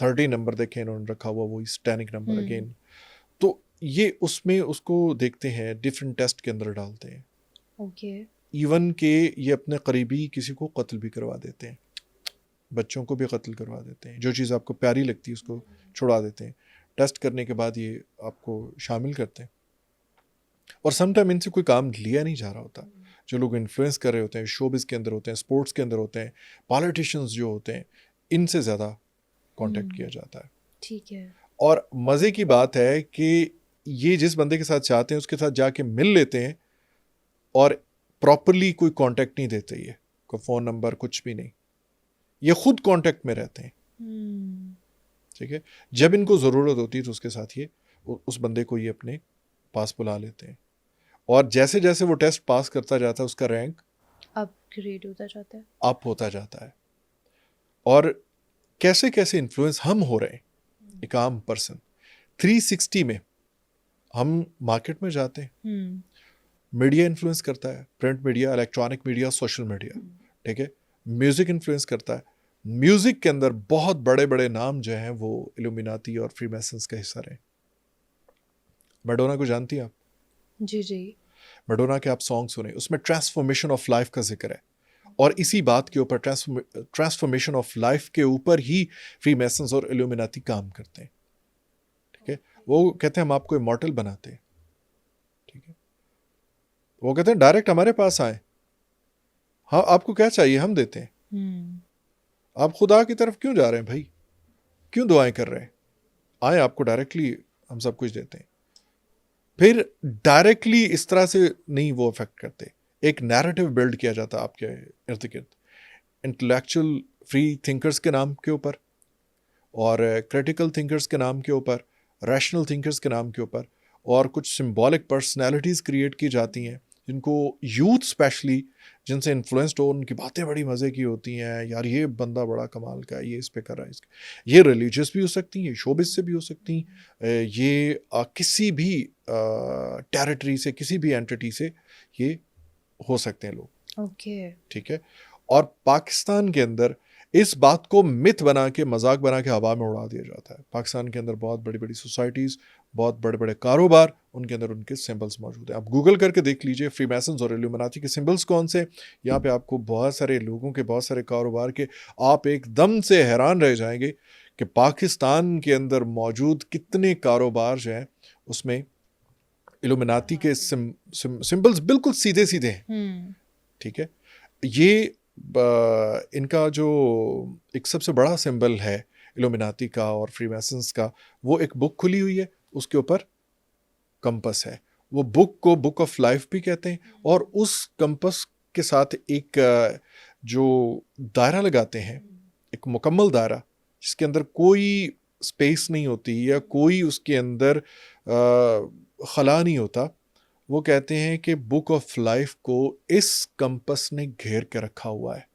30 नंबर देखें इन्होंने रखा हुआ, वो स्टैनिक नंबर अगेन। तो ये उसमें उसको देखते हैं, डिफरेंट टेस्ट के अंदर डालते हैं। ओके। इवन के ये अपने करीबी किसी को कत्ल भी करवा देते हैं, बच्चों को भी कत्ल करवा देते हैं। जो चीज़ आपको प्यारी लगती है उसको छुड़ा देते हैं। टेस्ट करने के बाद ये आपको शामिल करते हैं। और समटाइम इनसे कोई काम लिया नहीं जा रहा होता। जो लोग इन्फ्लुएंस कर रहे होते हैं, शोबिस के अंदर होते हैं, स्पोर्ट्स के अंदर होते हैं, पॉलिटिशियंस जो होते हैं, इनसे ज़्यादा कांटेक्ट किया जाता है। ठीक है। और मज़े की बात है कि ये जिस बंदे के साथ चाहते हैं उसके साथ जाके मिल लेते हैं और प्रॉपरली कोई कांटेक्ट नहीं देते, ये कोई फ़ोन नंबर कुछ भी नहीं, ये खुद कांटेक्ट में रहते हैं। ठीक है। जब इनको ज़रूरत होती है तो उसके साथ ये उस बंदे को ये अपने पास बुला लेते हैं। और जैसे जैसे वो टेस्ट पास करता जाता है उसका रैंक अपग्रेड होता जाता है, अप होता जाता है। और कैसे कैसे इन्फ्लुएंस हम हो रहे हैं, एक आम पर्सन। 360 में हम मार्केट में जाते हैं, मीडिया इन्फ्लुएंस करता है, print media, electronic media, social media. ठीक है। म्यूजिक इन्फ्लुएंस करता है। म्यूजिक के अंदर बहुत बड़े बड़े नाम जो हैं वो इल्यूमिनाती और फ्रीमैसन्स का हिस्सा रहे। मैडोना को जानती हैं आप? जी जी। मैडोना के आप सॉन्ग सुने, उसमें ट्रांसफॉर्मेशन ऑफ लाइफ का जिक्र है। और इसी बात के ऊपर, ट्रांसफॉर्मेशन ऑफ लाइफ के ऊपर ही फ्रीमैसन्स और इल्यूमिनाती काम करते हैं। ठीक है। वो कहते हैं हम आपको इमॉर्टल बनाते हैं। ठीक है। वो कहते हैं डायरेक्ट हमारे पास आए, हाँ आपको क्या चाहिए हम देते हैं। आप खुदा की तरफ क्यों जा रहे हैं भाई, क्यों दुआएं कर रहे हैं? आए, आपको डायरेक्टली हम सब कुछ देते हैं। फिर डायरेक्टली इस तरह से नहीं वो अफेक्ट करते, एक नैरेटिव बिल्ड किया जाता है आपके इर्द गिर्द, इंटेलेक्चुअल फ्री थिंकर्स के नाम के ऊपर और क्रिटिकल थिंकर्स के नाम के ऊपर, रैशनल थिंकर्स के नाम के ऊपर, और कुछ सिंबॉलिक पर्सनैलिटीज़ क्रिएट की जाती हैं जिनको यूथ स्पेशली, जिनसे इन्फ्लुएंस्ड हो, उनकी बातें बड़ी मज़े की होती हैं। यार ये बंदा बड़ा कमाल का है, ये इस पे कर रहा है। ये रिलीजियस भी हो सकती हैं, ये शोबिस से भी हो सकती हैं, ये किसी भी टेरिटरी से, किसी भी एंटिटी से ये हो सकते हैं लोग। ओके। ठीक है। और पाकिस्तान के अंदर इस बात को मिथ बना के, मजाक बना के हवा में उड़ा दिया जाता है। पाकिस्तान के अंदर बहुत बड़ी बड़ी सोसाइटीज़, बहुत बड़े बड़े कारोबार, उनके अंदर उनके सिंबल्स मौजूद हैं। आप गूगल करके देख लीजिए फ्रीमैसन्स और इल्यूमिनाती के सिंबल्स कौन से। यहाँ पे आपको बहुत सारे लोगों के, बहुत सारे कारोबार के, आप एकदम से हैरान रह जाएंगे कि पाकिस्तान के अंदर मौजूद कितने कारोबार जो हैं उसमें इल्यूमिनाती के सिंबल्स बिल्कुल सीधे सीधे हैं। ठीक है। ये इनका जो एक सबसे बड़ा सिंबल है इल्यूमिनाती का और फ्रीमैसन्स का, वो एक बुक खुली हुई है, उसके ऊपर कंपस है। वो बुक को बुक ऑफ लाइफ भी कहते हैं। और उस कंपस के साथ एक जो दायरा लगाते हैं, एक मुकम्मल दायरा जिसके अंदर कोई स्पेस नहीं होती या कोई उसके अंदर खला नहीं होता, वो कहते हैं कि बुक ऑफ लाइफ को इस कंपस ने घेर के रखा हुआ है।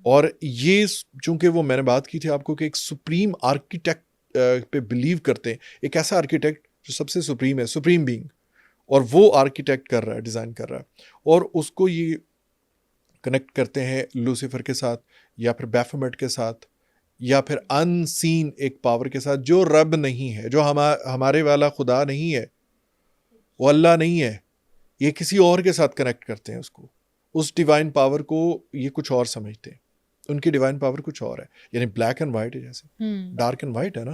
और ये चूंकि वो मैंने बात की थी आपको कि एक सुप्रीम आर्किटेक्ट पे बिलीव करते हैं, एक ऐसा आर्किटेक्ट जो सबसे सुप्रीम है, सुप्रीम बीइंग, और वो आर्किटेक्ट कर रहा है, डिज़ाइन कर रहा है, और उसको ये कनेक्ट करते हैं लूसीफर के साथ, या फिर बैफोमेट के साथ, या फिर अनसीन एक पावर के साथ जो रब नहीं है, जो हमारे वाला खुदा नहीं है, वो अल्लाह नहीं है, ये किसी और के साथ कनेक्ट करते हैं उसको। उस डिवाइन पावर को ये कुछ और समझते हैं, उनकी डिवाइन पावर कुछ और है। यानी ब्लैक एंड वाइट है, जैसे डार्क एंड वाइट है ना।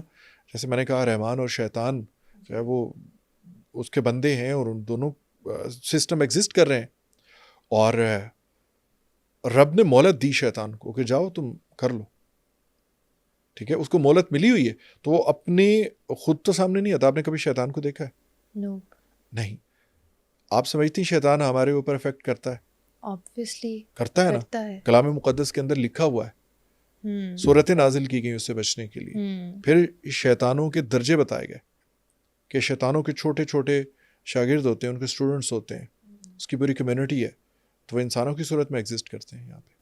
जैसे मैंने कहा रहमान और शैतान जो है वो उसके बंदे हैं, और उन दोनों सिस्टम एग्जिस्ट कर रहे हैं। और रब ने मोहलत दी शैतान को कि जाओ तुम कर लो। ठीक है। उसको मोहलत मिली हुई है, तो वो अपने खुद तो सामने नहीं आता। आपने कभी शैतान को देखा है? नो। नहीं। आप समझती हैं शैतान हमारे ऊपर इफेक्ट करता है? ऑब्वियसली करता है ना। कलाम मुक़द्दस के अंदर लिखा हुआ है, सूरतें नाजिल की गई उससे बचने के लिए। फिर शैतानों के दर्जे बताए गए कि शैतानों के छोटे छोटे शागिर्द होते हैं, उनके स्टूडेंट्स होते हैं, उसकी पूरी कम्युनिटी है, तो वो इंसानों की सूरत में एग्जिस्ट करते हैं यहाँ पे।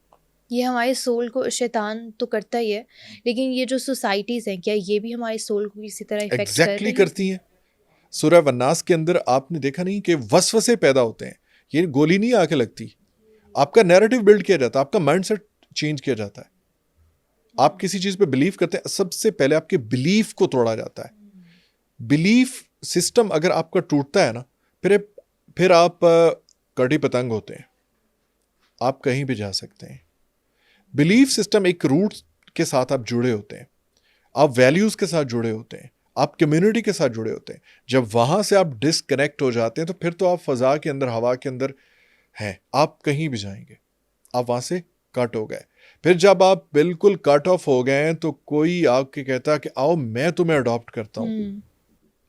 ये हमारे सोल को शैतान तो करता ही है, लेकिन ये जो सोसाइटीज़ हैं, क्या ये भी हमारे सोल को किसी तरह इफेक्ट कर एग्जैक्टली रही है? करती हैं। सूरह वन्नास के अंदर आपने देखा नहीं कि वसवसे पैदा होते हैं, ये गोली नहीं आके लगती, आपका नैरेटिव बिल्ड किया जाता है, आपका माइंडसेट चेंज किया जाता है। आप किसी चीज पे बिलीव करते हैं, सबसे पहले आपके बिलीफ को तोड़ा जाता है। बिलीफ सिस्टम अगर आपका टूटता है ना, फिर आप कटी पतंग होते हैं, आप कहीं भी जा सकते हैं। बिलीफ सिस्टम एक रूट के साथ आप जुड़े होते हैं, आप वैल्यूज के साथ जुड़े होते हैं, आप कम्युनिटी के साथ जुड़े होते हैं। जब वहां से आप डिस्कनेक्ट हो जाते हैं तो फिर तो आप फजा के अंदर, हवा के अंदर हैं, आप कहीं भी जाएंगे, आप वहां से कट हो गए। फिर जब आप बिल्कुल कट ऑफ हो गए हैं तो कोई आके कहता कि आओ मैं तुम्हें अडॉप्ट करता हूं,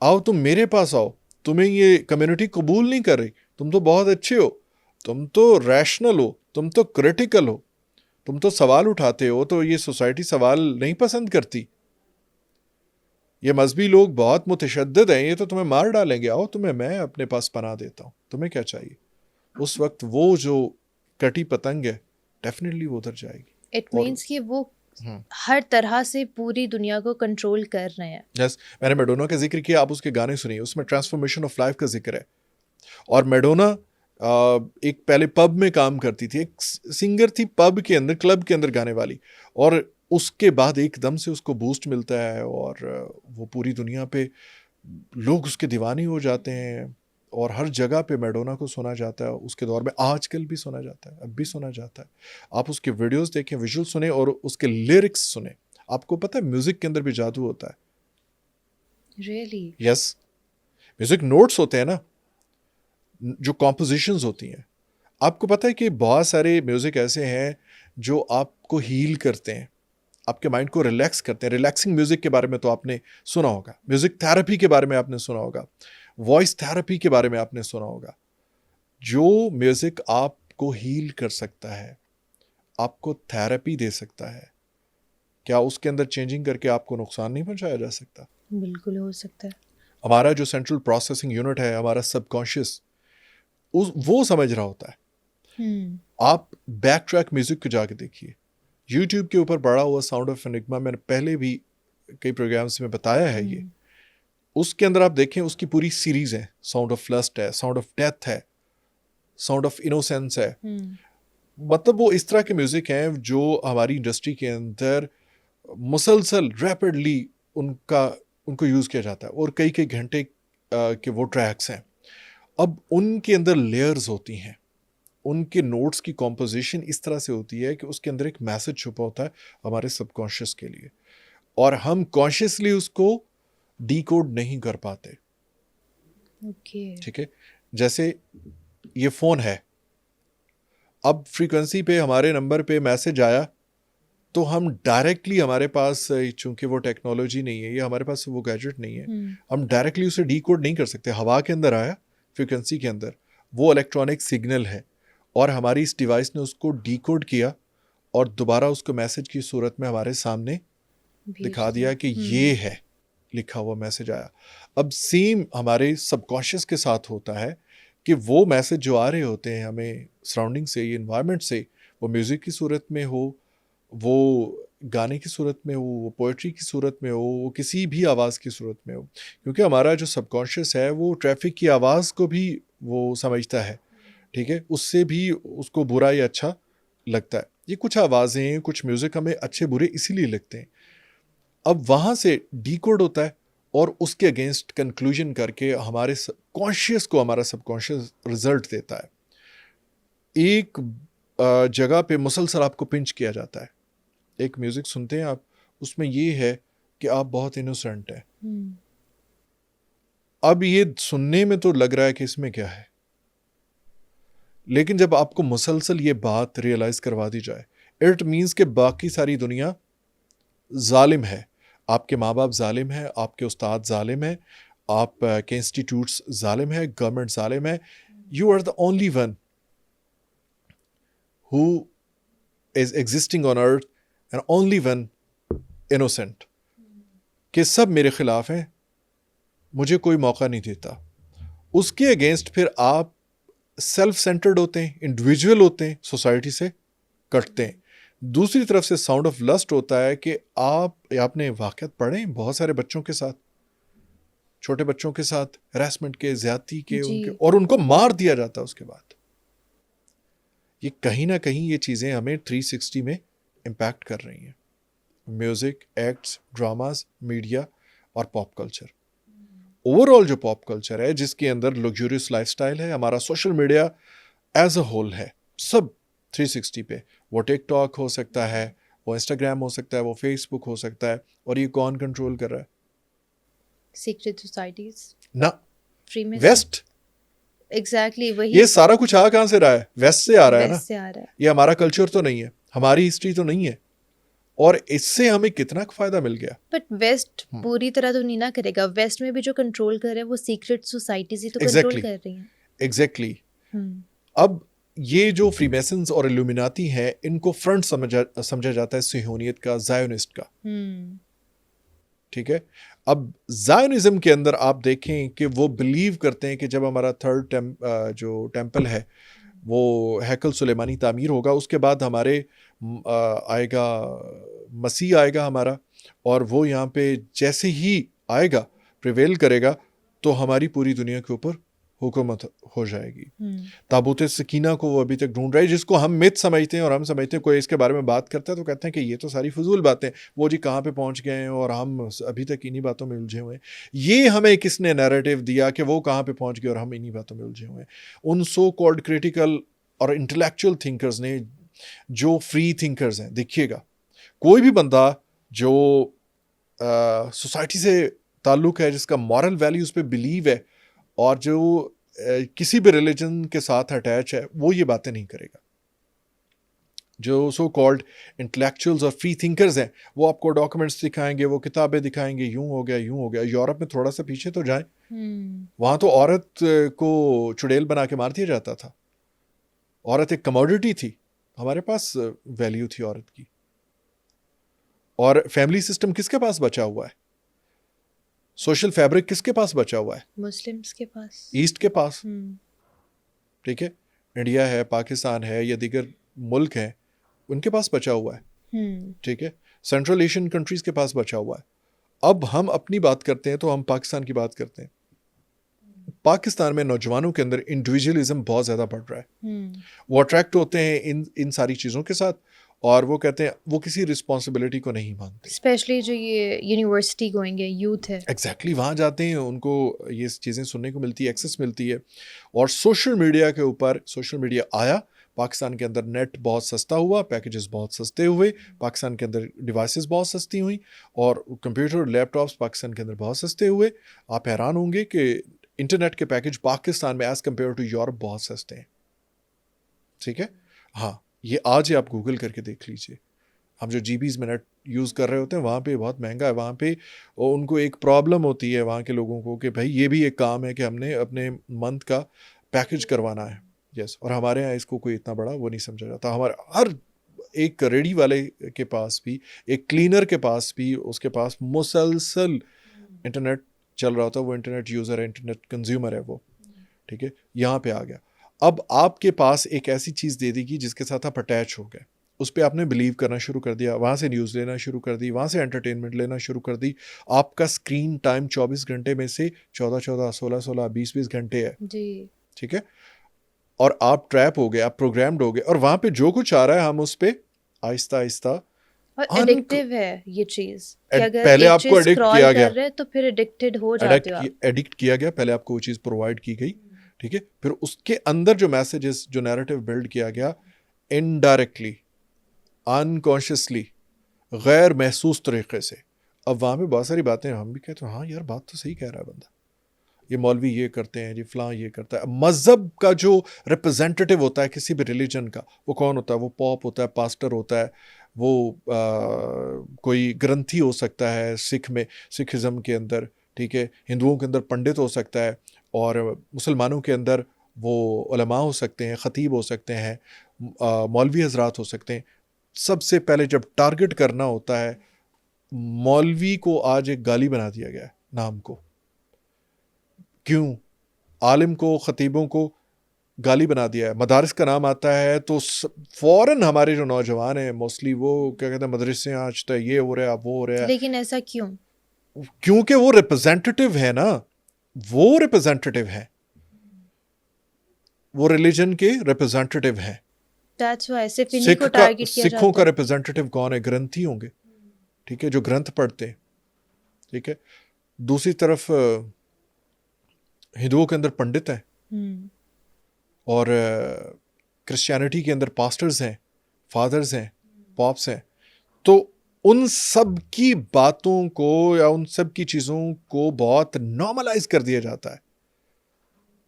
आओ तुम मेरे पास आओ, तुम्हें ये कम्युनिटी कबूल नहीं कर रही, तुम तो बहुत अच्छे हो, तुम तो रैशनल हो, तुम तो क्रिटिकल हो, तुम तो सवाल उठाते हो, तो ये सोसाइटी सवाल नहीं पसंद करती, ये मजहबी लोग बहुत मुतशद्दिद हैं, ये तो तुम्हें मार डालेंगे, आओ तुम्हें मैं अपने पास पनाह देता हूं, तुम्हें क्या चाहिए। उस वक्त वो जो कटी पतंग है डेफिनेटली वो उधर जाएगी। इट मीन्स कि वो हर तरह से पूरी दुनिया को कंट्रोल कर रहे हैं। यस, मैंने मैडोना का जिक्र किया, आप उसके गाने सुनिए, उसमें ट्रांसफॉर्मेशन ऑफ लाइफ का जिक्र है। और मैडोना एक पहले पब में काम करती थी, एक सिंगर थी पब के अंदर, क्लब के अंदर गाने वाली, और उसके बाद एकदम से उसको बूस्ट मिलता है और वो पूरी दुनिया पे लोग उसके दीवाने हो जाते हैं, और हर जगह पे मैडोना को सुना जाता है। उसके दौर में आजकल भी सुना जाता है, अब भी सुना जाता है। आप उसके वीडियोस देखें, विजुअल सुने और उसके लिरिक्स सुने, आपको पता है म्यूजिक के अंदर भी जादू होता है। रियली? यस, म्यूजिक नोट्स होते हैं ना, जो कॉम्पोजिशंस होती हैं। आपको पता है कि बहुत सारे म्यूजिक ऐसे हैं जो आपको हील करते हैं, आपके माइंड को रिलैक्स करते हैं। रिलैक्सिंग म्यूजिक के बारे में तो आपने सुना होगा, म्यूजिक थेरेपी के बारे में आपने सुना होगा, वॉइस थेरेपी के बारे में आपने सुना होगा। जो म्यूजिक आपको हील कर सकता है, आपको थेरेपी दे सकता है, क्या उसके अंदर चेंजिंग करके आपको नुकसान नहीं पहुंचाया जा सकता? बिल्कुल हो सकता है। हमारा जो सेंट्रल प्रोसेसिंग यूनिट है, हमारा सबकॉन्शियस, वो समझ रहा होता है। आप बैक ट्रैक म्यूजिक को जाके देखिए, यूट्यूब के ऊपर पड़ा हुआ साउंड ऑफ एनिग्मा, मैंने पहले भी कई प्रोग्राम्स में बताया है ये। उसके अंदर आप देखें, उसकी पूरी सीरीज है, साउंड ऑफ लस्ट है, साउंड ऑफ डेथ है, साउंड ऑफ इनोसेंस है। मतलब वो इस तरह के म्यूजिक हैं जो हमारी इंडस्ट्री के अंदर मुसलसल रैपिडली उनको यूज किया जाता है, और कई कई घंटे के वो ट्रैक्स हैं। अब उनके अंदर लेयर्स होती हैं, उनके नोट्स की कॉम्पोजिशन इस तरह से होती है कि उसके अंदर एक मैसेज छुपा होता है हमारे सबकॉन्शियस के लिए, और हम कॉन्शियसली उसको डीकोड नहीं कर पाते। ठीक है, जैसे ये फोन है, अब फ्रीक्वेंसी पे हमारे नंबर पे मैसेज आया, तो हम डायरेक्टली, हमारे पास चूंकि वो टेक्नोलॉजी नहीं है, या हमारे पास वो गैजेट नहीं है, हम डायरेक्टली उसे डीकोड नहीं कर सकते। हवा के अंदर आया, फ्रीक्वेंसी के अंदर, वो इलेक्ट्रॉनिक सिग्नल है, और हमारी इस डिवाइस ने उसको डीकोड किया और दोबारा उसको मैसेज की सूरत में हमारे सामने दिखा दिया कि ये है, लिखा हुआ मैसेज आया। अब सेम हमारे सबकॉन्शियस के साथ होता है कि वो मैसेज जो आ रहे होते हैं हमें सराउंडिंग से, ये इन्वायरमेंट से, वो म्यूज़िक की सूरत में हो, वो गाने की सूरत में हो, वो पोइट्री की सूरत में हो, वो किसी भी आवाज़ की सूरत में हो, क्योंकि हमारा जो सबकॉन्शियस है वो ट्रैफिक की आवाज़ को भी वो समझता है। ठीक है, उससे भी उसको बुरा या अच्छा लगता है। ये कुछ आवाज़ें, कुछ म्यूज़िक हमें अच्छे बुरे इसीलिए लगते हैं। अब वहाँ से डीकोड होता है और उसके अगेंस्ट कंक्लूजन करके हमारे कॉन्शियस को हमारा सबकॉन्शियस रिजल्ट देता है। एक जगह पे मुसलसल आपको पिंच किया जाता है। एक म्यूजिक सुनते हैं आप, उसमें ये है कि आप बहुत इनोसेंट हैं। अब ये सुनने में तो लग रहा है कि इसमें क्या है, लेकिन जब आपको मुसलसल ये बात रियलाइज करवा दी जाए, इट मीन्स कि बाकी सारी दुनिया जालिम है, आपके माँ बाप जालिम है, आपके उस्ताद जालिम है, आप के इंस्टीट्यूट्स जालिम है, गवर्नमेंट जालिम है, you are the only one who is existing on earth and only one innocent, कि सब मेरे खिलाफ हैं, मुझे कोई मौका नहीं देता। उसके अगेंस्ट फिर आप सेल्फ सेंटर्ड होते हैं, इंडिविजुअल होते हैं, सोसाइटी से कटते हैं। दूसरी तरफ से साउंड ऑफ लस्ट होता है कि आपने वाक़यात पढ़े हैं बहुत सारे बच्चों के साथ, छोटे बच्चों के साथ हैरेसमेंट के, ज्यादती के, उनके, और उनको मार दिया जाता है उसके बाद। ये कहीं ना कहीं ये चीज़ें हमें 360 में इम्पैक्ट कर रही हैं। म्यूज़िक, एक्ट्स, ड्रामास, मीडिया और पॉप कल्चर। ओवरऑल जो पॉप कल्चर है, जिसके अंदर लग्जूरियस लाइफस्टाइल है, हमारा social media as a whole है, सब 360 पे। वो टिकटॉक हो सकता है, वो इंस्टाग्राम हो सकता है, वो फेसबुक हो सकता है, और ये कौन कंट्रोल कर रहा है? सीक्रेट सोसाइटीज ना, फ्री में वेस्ट। एग्जैक्टली वही ये सारा कुछ आ कहाँ से रहा है? वेस्ट से आ रहा है ना। वेस्ट से आ रहा है। ये हमारा कल्चर तो नहीं है, हमारी हिस्ट्री तो नहीं है, और इससे हमें कितना फायदा मिल गया। बट वेस्ट पूरी तरह तो नहीं ना करेगा। वेस्ट में भी जो कंट्रोल कर रहे हैं वो सीक्रेट सोसाइटीज ही तो कंट्रोल कर रही हैं। एग्जैक्टली। अब ये जो फ्रीमेसन्स और इल्यूमिनाती हैं, इनको फ्रंट समझा जाता है सिहोनियत का, जायोनिस्ट का। ठीक है। अब जायोनिज्म के अंदर आप देखें कि वो बिलीव करते हैं कि जब हमारा थर्ड जो टेम्पल है, वो हैकल सुलेमानी तामीर होगा, उसके बाद हमारे आएगा मसीह आएगा हमारा, और वो यहाँ पे जैसे ही आएगा, प्रिवेल करेगा, तो हमारी पूरी दुनिया के ऊपर हुकूमत हो जाएगी। ताबूत सकीना को वो अभी तक ढूंढ रहे हैं, जिसको हम मिथ समझते हैं, और हम समझते हैं कोई इसके बारे में बात करता है तो कहते हैं कि ये तो सारी फजूल बातें, वो जी कहाँ पे पहुँच गए हैं और हम अभी तक इन्हीं बातों में उलझे हुए हैं। ये हमें किसने नैरेटिव दिया कि वो कहाँ पे पहुँच गए और हम इन्हीं बातों में उलझे हुए हैं? उन सो कॉल्ड क्रिटिकल और इंटेलेक्चुअल थिंकर्स ने, जो फ्री थिंकर्स हैं, देखिएगा, कोई भी बंदा जो सोसाइटी से ताल्लुक़ है, जिसका मॉरल वैल्यूज़ पे बिलीव है, और जो किसी भी रिलीजन के साथ अटैच है, वो ये बातें नहीं करेगा। जो सो कॉल्ड इंटेलेक्चुअल्स और फ्री थिंकर्स हैं, वो आपको डॉक्यूमेंट्स दिखाएंगे, वो किताबें दिखाएंगे, यूं हो गया, यूं हो गया। यूरोप में थोड़ा सा पीछे तो जाएं, वहाँ तो औरत को चुड़ैल बना के मार दिया जाता था। औरत एक कमोडिटी थी, हमारे पास वैल्यू थी औरत की। और फैमिली सिस्टम किसके पास बचा हुआ है? सोशल फैब्रिक किसके पास बचा हुआ है? मुस्लिम्स के पास, ईस्ट के पास। ठीक है, इंडिया है, पाकिस्तान है, या दीगर मुल्क हैं, उनके पास बचा हुआ है। ठीक है, सेंट्रल एशियन कंट्रीज के पास बचा हुआ है। अब हम अपनी बात करते हैं तो हम पाकिस्तान की बात करते हैं। पाकिस्तान में नौजवानों के अंदर इंडिविजुअलिज्म बहुत ज़्यादा बढ़ रहा है। वो अट्रैक्ट होते हैं इन सारी चीज़ों के साथ, और वो कहते हैं वो किसी रिस्पॉन्सिबिलिटी को नहीं मानते। स्पेशली जो ये यूनिवर्सिटी गोइंग है यूथ है, एग्जैक्टली, वहाँ जाते हैं, उनको ये चीज़ें सुनने को मिलती है, एक्सेस मिलती है। और सोशल मीडिया के ऊपर, सोशल मीडिया आया, पाकिस्तान के अंदर नेट बहुत सस्ता हुआ, पैकेजेस बहुत सस्ते हुए, पाकिस्तान के अंदर डिवाइसेस बहुत सस्ती हुई, और कंप्यूटर, लैपटॉप्स पाकिस्तान के अंदर बहुत सस्ते हुए। आप हैरान होंगे कि इंटरनेट के पैकेज पाकिस्तान में एज़ कम्पेयर टू यूरोप बहुत सस्ते हैं। ठीक है, हाँ, ये आज ही आप गूगल करके देख लीजिए। हम जो जीबीज़ में नेट यूज़ कर रहे होते हैं, वहाँ पे बहुत महंगा है। वहाँ पे उनको एक प्रॉब्लम होती है वहाँ के लोगों को कि भाई ये भी एक काम है कि हमने अपने मंथ का पैकेज करवाना है। यस, और हमारे यहाँ इसको कोई इतना बड़ा वो नहीं समझा जाता। हमारे हर एक रेडी वाले के पास भी, एक क्लीनर के पास भी, उसके पास मुसलसल इंटरनेट चल रहा होता है। वो इंटरनेट यूज़र है, इंटरनेट कंज्यूमर है वो। ठीक है, यहाँ पे आ गया। अब आपके पास एक ऐसी चीज़ दे देगी जिसके साथ आप अटैच हो गए, उस पर आपने बिलीव करना शुरू कर दिया, वहाँ से न्यूज़ लेना शुरू कर दी, वहाँ से एंटरटेनमेंट लेना शुरू कर दी। आपका स्क्रीन टाइम 24 घंटे में से 14-14, 16-16, 20-20 घंटे है जी। ठीक है, और आप ट्रैप हो गए, आप प्रोग्राम्ड हो गए, और वहाँ पे जो कुछ आ रहा है हम उस पर आहिस्ता आहिस्ता, और एडिक्टिव है ये चीज़ कि अगर पहले आपको एडिक्ट किया गया, तो फिर एडिक्टेड हो जाते हो आप। एडिक्ट किया गया, पहले आपको वो चीज़ प्रोवाइड की गई। ठीक है, फिर उसके अंदर जो मैसेजेस, जो नैरेटिव बिल्ड किया गया, इनडायरेक्टली, अनकॉन्शियसली, गैर महसूस तरीके से, अब वहाँ पे बहुत सारी बातें हम भी कहते हैं, हाँ यार बात तो सही कह रहा है बंदा, ये मौलवी ये करते हैं जी, फलां ये करता है। मज़हब का जो रिप्रेजेंटेटिव होता है किसी भी रिलीजन का, वो कौन होता है? वो पॉप होता है, पास्टर होता है, वो कोई ग्रंथी हो सकता है सिख में, सिखिज़म के अंदर। ठीक है, हिंदुओं के अंदर पंडित हो सकता है, और मुसलमानों के अंदर वो उलमा हो सकते हैं, ख़तीब हो सकते हैं, मौलवी हजरात हो सकते हैं। सबसे पहले जब टारगेट करना होता है, मौलवी को आज एक गाली बना दिया गया है नाम को। क्यों? आलिम को, खतीबों को गाली बना दिया है। मदारिस का नाम आता है तो फौरन हमारे जो नौजवान हैं मोस्टली वो क्या कहते हैं, मदरसे आज तो ये हो रहा है, अब वो हो रहा है। लेकिन ऐसा क्यों? क्योंकि वो रिप्रेजेंटेटिव है ना, वो रिप्रेजेंटेटिव है, वो रिलीजन के रिप्रेजेंटेटिव हैं। दैट्स व्हाई सिर्फ इन्हीं को टारगेट किया सिखों जाता का है। रिप्रेजेंटेटिव कौन है? ग्रंथी होंगे, ठीक है, जो ग्रंथ पढ़ते हैं, ठीक है। दूसरी तरफ हिंदुओं के अंदर पंडित हैं, और क्रिश्चियनिटी के अंदर पास्टर्स हैं, फादर्स हैं, पॉप्स हैं। तो उन सब की बातों को या उन सब की चीज़ों को बहुत नॉर्मलाइज कर दिया जाता है,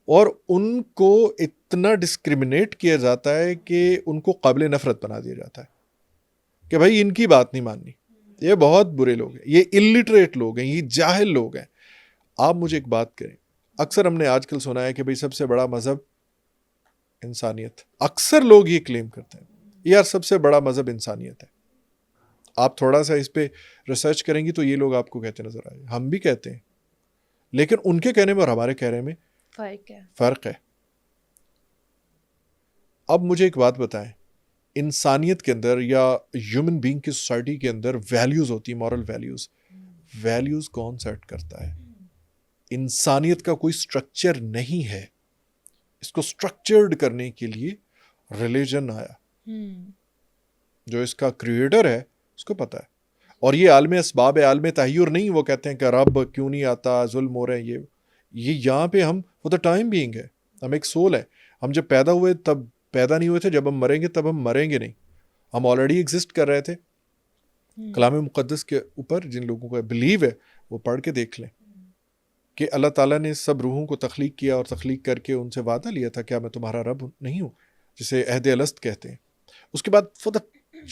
और उनको इतना डिस्क्रिमिनेट किया जाता है कि उनको काबिल नफरत बना दिया जाता है कि भाई इनकी बात नहीं माननी, ये बहुत बुरे लोग हैं, ये इलिटरेट लोग हैं, ये जाहिल लोग हैं। आप मुझे एक बात करें, अक्सर हमने आजकल सुना है कि भाई सबसे बड़ा मजहब इंसानियत। अक्सर लोग ये क्लेम करते हैं यार सबसे बड़ा मजहब इंसानियत है। आप थोड़ा सा इस पे रिसर्च करेंगी तो ये लोग आपको कहते नजर आए, हम भी कहते हैं, लेकिन उनके कहने में और हमारे कहने में फर्क है। अब मुझे एक बात बताएं, इंसानियत के अंदर या ह्यूमन बीइंग की सोसाइटी के अंदर वैल्यूज होती है, मॉरल वैल्यूज। वैल्यूज कौन सेट करता है? इंसानियत का कोई स्ट्रक्चर नहीं है। इसको स्ट्रक्चर्ड करने के लिए रिलीजन आया, जो इसका क्रिएटर है उसको पता है। और ये आलम असबाब है, आलम तहय्युर नहीं। वो कहते हैं कि रब क्यों नहीं आता, जुल्म हो रहे हैं, ये यहाँ पे हम फॉर द टाइम बीइंग है, हम एक सोल है। हम जब पैदा हुए तब पैदा नहीं हुए थे, जब हम मरेंगे तब हम मरेंगे नहीं, हम ऑलरेडी एग्जिस्ट कर रहे थे। कलाम मुक़द्दस के ऊपर जिन लोगों का बिलीव है वो पढ़ के देख लें कि अल्लाह ताला ने सब रूहों को तख्लीक किया और तख्लीक करके उनसे वादा लिया था, क्या मैं तुम्हारा रब नहीं हूँ, जिसे अहद अलस्त कहते हैं। उसके बाद for the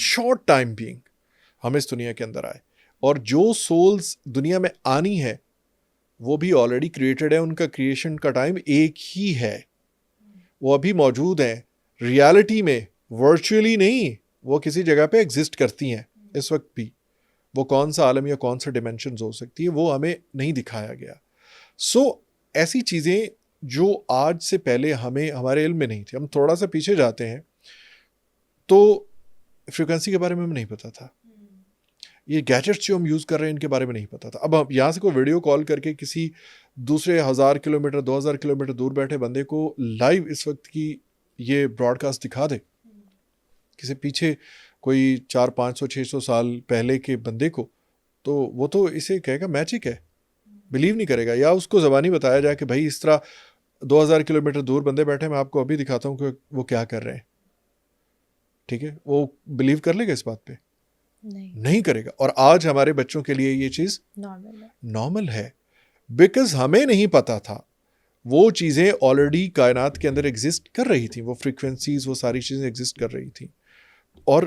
short time being हम इस दुनिया के अंदर आए, और जो सोल्स दुनिया में आनी है वो भी ऑलरेडी क्रिएटेड है, उनका क्रिएशन का टाइम एक ही है, वो अभी मौजूद हैं रियलिटी में, वर्चुअली नहीं। वो किसी जगह पे एग्जिस्ट करती हैं इस वक्त भी। वो कौन सा आलम या कौन सा डिमेंशंस हो सकती है वो हमें नहीं दिखाया गया। सो ऐसी चीज़ें जो आज से पहले हमें हमारे इल्म में नहीं थी। हम थोड़ा सा पीछे जाते हैं तो फ्रीक्वेंसी के बारे में हमें नहीं पता था, ये गैजेट्स जो हम यूज़ कर रहे हैं इनके बारे में नहीं पता था। अब यहाँ से कोई वीडियो कॉल करके किसी दूसरे 1000 किलोमीटर 2000 किलोमीटर दूर बैठे बंदे को लाइव इस वक्त की ये ब्रॉडकास्ट दिखा दे, किसी पीछे कोई 400-500-600 साल पहले के बंदे को, तो वो तो इसे कहेगा मैजिक है, बिलीव नहीं करेगा। या उसको ज़बानी बताया जाए कि भाई इस तरह 2000 किलोमीटर दूर बंदे बैठे, मैं आपको अभी दिखाता हूँ कि वो क्या कर रहे हैं, ठीक है, वो बिलीव कर लेगा इस बात पे? नहीं करेगा। और आज हमारे बच्चों के लिए ये चीज़ नॉर्मल है, बिकॉज हमें नहीं पता था। वो चीज़ें ऑलरेडी कायनात के अंदर एग्जिस्ट कर रही थी, वो फ्रीक्वेंसीज, वो सारी चीज़ें एग्जिस्ट कर रही थी, और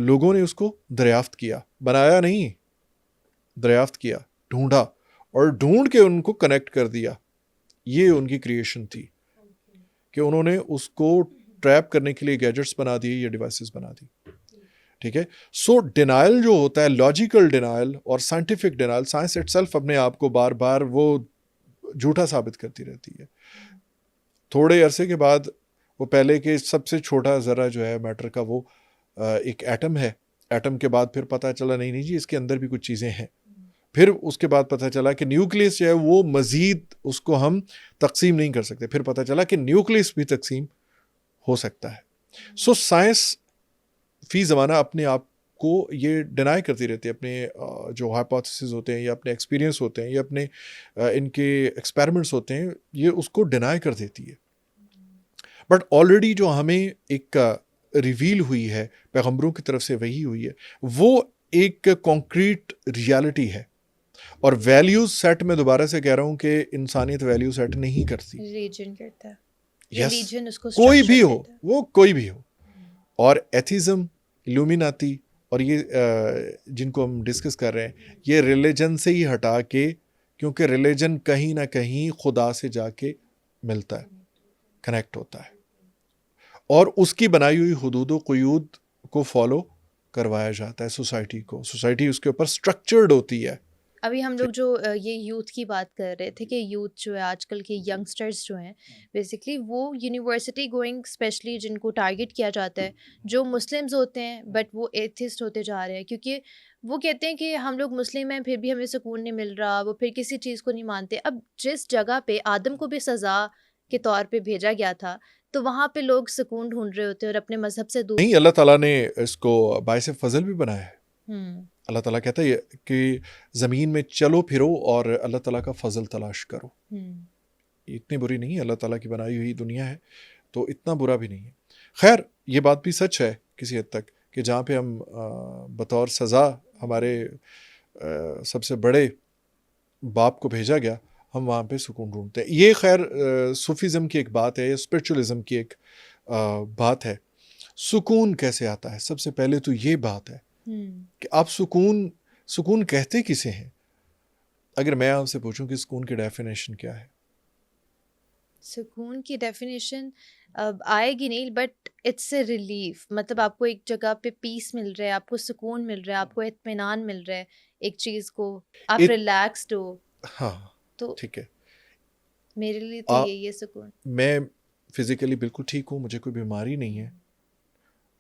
लोगों ने उसको दरियाफ्त किया, बनाया नहीं, दरियाफ्त किया, ढूंढा, और ढूंढ के उनको कनेक्ट कर दिया। ये उनकी क्रिएशन थी कि उन्होंने उसको ट्रैप करने के लिए गैजेट्स बना दिए या डिवाइसेस बना दी, ठीक है। सो डिनाइल जो होता है, लॉजिकल डिनाइल और साइंटिफिक डिनाइल, साइंस इटसेल्फ अपने आप को बार बार वो झूठा साबित करती रहती है। थोड़े अरसे के बाद वो पहले के सबसे छोटा ज़रा जो है मैटर का वो एक एटम है, एटम के बाद फिर पता चला नहीं जी इसके अंदर भी कुछ चीज़ें हैं। फिर उसके बाद पता चला कि न्यूक्लियस जो है वो मज़ीद उसको हम तकसीम नहीं कर सकते, फिर पता चला कि न्यूक्लियस भी तकसीम हो सकता है। सो साइंस फी ज़माना अपने आप को ये डिनाई करती रहती है, अपने जो हाइपोथेसिस होते हैं या अपने एक्सपीरियंस होते हैं या अपने इनके एक्सपेरिमेंट्स होते हैं, ये उसको डिनाई कर देती है। बट ऑलरेडी जो हमें एक रिवील हुई है पैगंबरों की तरफ से वही हुई है, वो एक कॉन्क्रीट रियलिटी है। और वैल्यूज सेट में दोबारा से कह रहा हूँ कि इंसानियत वैल्यू सेट नहीं करती, रिलीजन करता है। रिलीजन उसको कोई भी हो, वो कोई भी हो। और एथिज्म, इल्यूमिनाती और ये जिनको हम डिस्कस कर रहे हैं, ये रिलीजन से ही हटा के, क्योंकि रिलीजन कहीं ना कहीं खुदा से जाके मिलता है, कनेक्ट होता है, और उसकी बनाई हुई हुदूद क़ुयूद को फॉलो करवाया जाता है सोसाइटी को। सोसाइटी उसके ऊपर स्ट्रक्चर्ड होती है, अभी हम लोग जो ये यूथ की बात कर रहे थे कि यूथ जो है आजकल के यंगस्टर्स जो हैं बेसिकली वो यूनिवर्सिटी गोइंग स्पेशली जिनको टारगेट किया जाता है जो मुस्लिम्स होते हैं बट वो एथिस्ट होते जा रहे हैं क्योंकि वो कहते हैं कि हम लोग मुस्लिम हैं फिर भी हमें सुकून नहीं मिल रहा, वो फिर किसी चीज़ को नहीं मानते। अब जिस जगह पे आदम को भी सज़ा के तौर पे भेजा गया था तो वहाँ पे लोग सुकून ढूंढ रहे होते हैं और अपने मजहब से दूर। नहीं, अल्लाह ताला ने इसको बायस फजल भी बनाया है। हम्म अल्लाह ताला कहता है कि ज़मीन में चलो फिरो और अल्लाह ताला का फजल तलाश करो। हम्म इतनी बुरी नहीं है, अल्लाह ताला की बनाई हुई दुनिया है तो इतना बुरा भी नहीं है। खैर ये बात भी सच है किसी हद तक कि जहाँ पे हम बतौर सज़ा हमारे सबसे बड़े बाप को भेजा गया, हम वहाँ पे सुकून ढूंढते हैं। ये खैर सूफीज़म की एक बात है, स्पिरिचुअलिज्म की एक बात है। सुकून कैसे आता है? सबसे पहले तो ये बात है कि आप सुकून कहते किसे हैं? अगर मैं आपसे पूछूं कि सुकून की डेफिनेशन क्या है? सुकून की डेफिनेशन अब आएगी नहीं बट इट्स ए रिलीफ, मतलब आपको एक जगह पे पीस मिल रहा है, आपको सुकून मिल रहा है, आपको इत्मीनान मिल रहा है एक चीज़ को, आप रिलैक्स्ड हो। हाँ, तो ठीक है। मेरे लिए तो यही है सुकून। मैं फिजिकली बिल्कुल ठीक हूँ, मुझे कोई बीमारी नहीं है,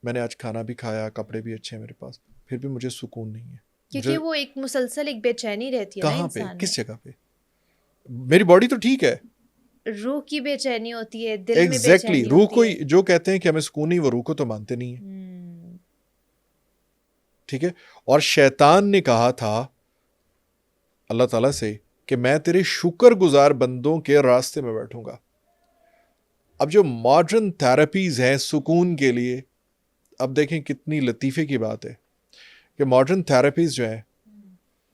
मैंने आज खाना भी खाया, कपड़े भी अच्छे हैं मेरे पास, फिर भी मुझे सुकून नहीं है। क्योंकि वो एक मुसलसल एक बेचैनी रहती है ना कहाँ पे, इंसान किस में। जगह पे? मेरी बॉडी तो ठीक है, रूह की बेचैनी होती है, दिल में एग्जैक्टली बेचैनी रूह होती को है। जो कहते हैं कि हमें सुकून नहीं, वो रूह को तो मानते नहीं है। ठीक है। और शैतान ने कहा था अल्लाह ताला से कि मैं तेरे शुक्रगुजार बंदों के रास्ते में बैठूंगा। अब जो मॉडर्न थेरेपीज हैं सुकून के लिए, अब देखें कितनी लतीफे की बात है कि मॉडर्न थेरेपीज जो है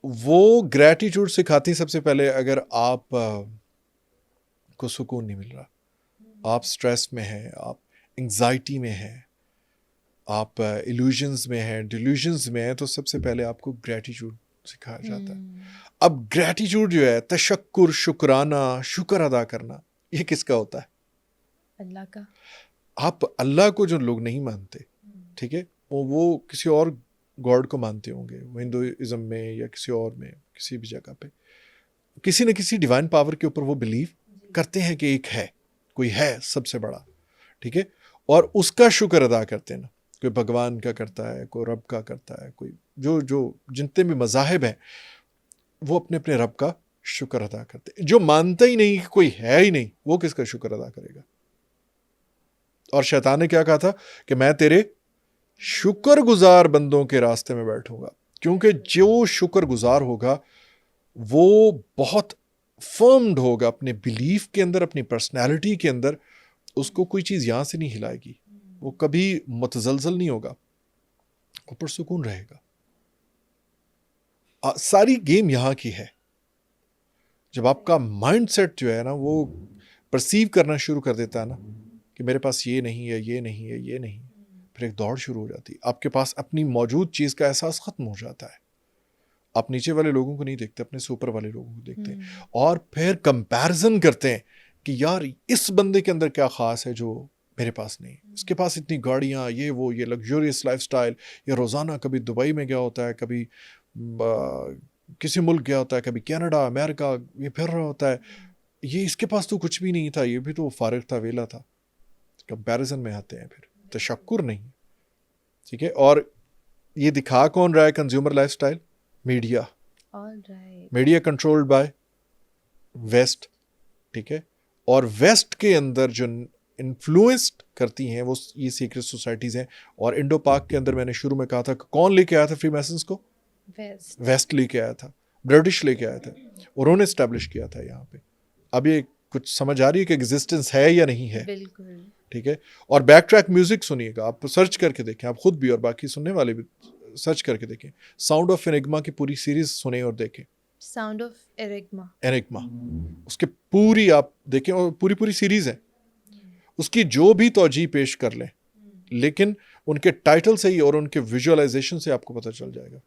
वो ग्रैटिट्यूड सिखाती। सबसे पहले अगर आप को सुकून नहीं मिल रहा, आप स्ट्रेस में हैं, आप एंजाइटी में हैं, आप इल्यूजन्स में हैं, डिल्यूजन्स में हैं, तो सबसे पहले आपको ग्रैटिट्यूड सिखाया जाता है। अब ग्रैटिट्यूड जो है, तशक्कुर, शुक्राना, शुक्र अदा करना, ये किसका होता है? अल्लाह का। आप अल्लाह को जो लोग नहीं मानते, ठीक है, वो किसी और गॉड को मानते होंगे, हिंदुइज्म में या किसी और में, किसी भी जगह पे किसी न किसी डिवाइन पावर के ऊपर वो बिलीव करते हैं कि एक है, कोई है सबसे बड़ा, ठीक है, और उसका शुक्र अदा करते हैं ना। कोई भगवान का करता है, कोई रब का करता है, कोई जो जो जितने भी मज़ाहिब हैं वो अपने अपने रब का शुक्र अदा करते हैं। जो मानता ही नहीं कि कोई है ही नहीं, वो किसका शुक्र अदा करेगा? और शैतान ने क्या कहा था कि मैं तेरे शुक्रगुजार बंदों के रास्ते में बैठूंगा, क्योंकि जो शुक्रगुजार होगा वो बहुत फर्म्ड होगा अपने बिलीफ के अंदर, अपनी पर्सनैलिटी के अंदर, उसको कोई चीज़ यहाँ से नहीं हिलाएगी, वो कभी मुतजलजल नहीं होगा, ऊपर सुकून रहेगा। सारी गेम यहाँ की है। जब आपका माइंडसेट जो है ना वो परसीव करना शुरू कर देता है ना कि मेरे पास ये नहीं है, ये नहीं है, ये नहीं, फिर एक दौड़ शुरू हो जाती है। आपके पास अपनी मौजूद चीज़ का एहसास ख़त्म हो जाता है। आप नीचे वाले लोगों को नहीं देखते, अपने से ऊपर वाले लोगों को देखते हैं और फिर कंपैरिजन करते हैं कि यार इस बंदे के अंदर क्या ख़ास है जो मेरे पास नहीं, इसके पास इतनी गाड़ियाँ, ये वो, ये लग्जरियस लाइफस्टाइल, ये रोज़ाना कभी दुबई में गया होता है, कभी किसी मुल्क गया होता है, कभी कनाडा, अमेरिका, ये फिर रहा होता है, ये इसके पास तो कुछ भी नहीं था, ये भी तो फारिग था, वेला था। कंपैरिजन में आते हैं, फिर तशक्कुर नहीं। ठीक है। और ये दिखा कौन रहा है consumer lifestyle? Media. Media controlled by West. ठीक है। और वेस्ट के अंदर जो इन्फ्लुएंस्ड करती हैं वो ये सीक्रेट सोसाइटीज़ हैं। और इंडो पाक के अंदर मैंने शुरू में कहा था कौन लेके आया था फ्री मैसन्स को? वेस्ट लेके आया था, ब्रिटिश लेके आया था, उन्होंने एस्टैब्लिश किया था यहाँ पे। अब ये कुछ समझ आ रही है कि एग्जिस्टेंस है या नहीं है? बिल्कुल। ठीक है। और बैक ट्रैक म्यूजिक सुनिएगा, आप सर्च करके देखें, आप खुद भी और बाकी सुनने वाले भी सर्च करके देखें। साउंड ऑफ एनिग्मा की पूरी सीरीज सुने और देखें। साउंड ऑफ एनिग्मा उसके पूरी आप देखें, और पूरी पूरी सीरीज है उसकी, जो भी तौजीह पेश कर लें, लेकिन उनके टाइटल से ही और उनके विजुअलाइजेशन से आपको पता चल जाएगा।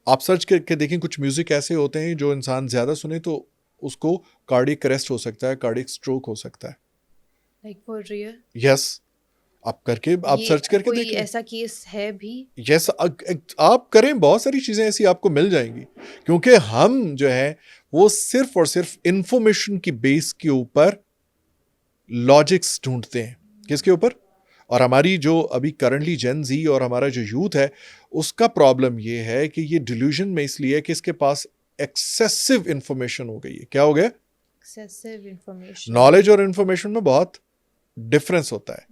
आप सर्च करके देखें, कुछ म्यूजिक ऐसे होते हैं जो इंसान ज्यादा सुने तो उसको कार्डियक अरेस्ट हो सकता है, कार्डियक स्ट्रोक हो सकता है। Like for real? Yes. आप सर्च करके कोई देखें। ऐसा केस है भी? यस, आप करें, बहुत सारी चीजें ऐसी आपको मिल जाएंगी, क्योंकि हम जो है वो सिर्फ और सिर्फ इंफॉर्मेशन की बेस के ऊपर लॉजिक्स ढूंढते हैं। किसके ऊपर? और हमारी जो अभी करंटली जेन जी और हमारा जो यूथ है, उसका प्रॉब्लम ये है कि ये डिल्यूजन में इसलिए है कि इसके पास एक्सेसिव इंफॉर्मेशन हो गई है। क्या हो गया? Excessive information. नॉलेज और इंफॉर्मेशन में बहुत डिफरेंस होता है।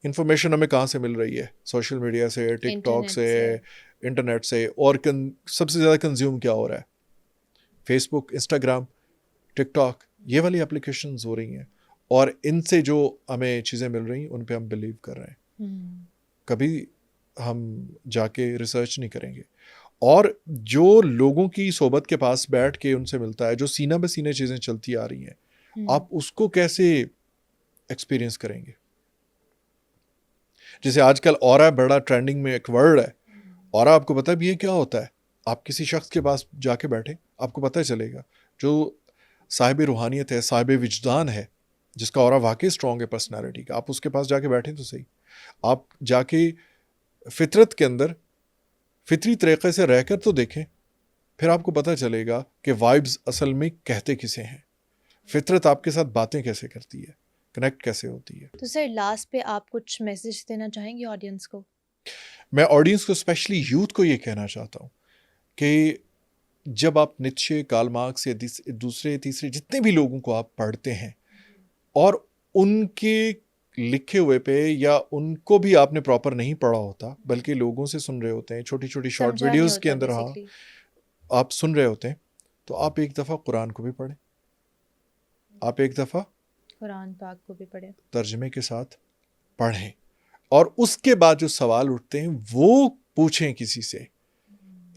इंफॉर्मेशन हमें कहाँ से मिल रही है? सोशल मीडिया से, टिकटॉक से, इंटरनेट से। और सबसे ज़्यादा कंज्यूम क्या हो रहा है? फेसबुक, इंस्टाग्राम, टिकटॉक, ये वाली एप्लीकेशंस हो रही हैं, और इनसे जो हमें चीज़ें मिल रही हैं उन पे हम बिलीव कर रहे हैं। कभी हम जाके रिसर्च नहीं करेंगे। और जो लोगों की सोबत के पास बैठ के उनसे मिलता है, जो सीना पे सीने चीज़ें चलती आ रही हैं, आप उसको कैसे एक्सपीरियंस करेंगे? जैसे आजकल ऑरा बड़ा ट्रेंडिंग में एक वर्ड है। ऑरा आपको पता भी है क्या होता है? आप किसी शख्स के पास जाके बैठे, आपको पता चलेगा जो साहिब रूहानियत है, साहिब विजदान है, जिसका ऑरा वाकई स्ट्रॉन्ग है पर्सनालिटी का, आप उसके पास जाके बैठे तो सही। आप जाके फितरत के अंदर फितरी तरीके से रहकर तो देखें, फिर आपको पता चलेगा कि वाइब्स असल में कहते किसे हैं, फितरत आपके साथ बातें कैसे करती है, कनेक्ट कैसे होती है। तो सर लास्ट पे आप कुछ मैसेज देना चाहेंगे ऑडियंस को? मैं ऑडियंस को, स्पेशली यूथ को, ये कहना चाहता हूँ कि जब आप नीत्शे, कार्ल मार्क्स या दूसरे तीसरे जितने भी लोगों को आप पढ़ते हैं और उनके लिखे हुए पे, या उनको भी आपने प्रॉपर नहीं पढ़ा होता बल्कि लोगों से सुन रहे होते हैं, छोटी छोटी शॉर्ट वीडियोस के अंदर, हाँ, आप सुन रहे होते हैं, तो आप एक दफ़ा कुरान को भी पढ़ें, आप एक दफ़ा कुरान पाक को भी पढ़ें, तर्जमे के साथ पढ़ें, और उसके बाद जो सवाल उठते हैं वो पूछें किसी से।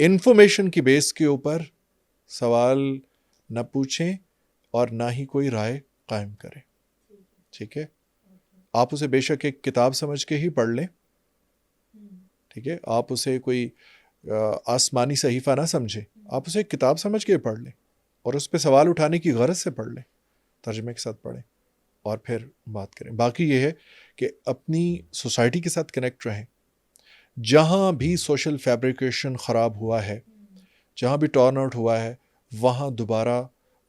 इंफॉर्मेशन की बेस के ऊपर सवाल न पूछें और ना ही कोई राय कायम करें। ठीक है? आप उसे बेशक एक किताब समझ के ही पढ़ लें, ठीक है? आप उसे कोई आसमानी सहीफ़ा ना समझें, आप उसे एक किताब समझ के पढ़ लें और उस पर सवाल उठाने की गरज से पढ़ लें, तर्जमे के साथ पढ़ें और फिर बात करें। बाकी ये है कि अपनी सोसाइटी के साथ कनेक्ट रहें। जहाँ भी सोशल फैब्रिकेशन ख़राब हुआ है, जहाँ भी टर्न आउट हुआ है, वहाँ दोबारा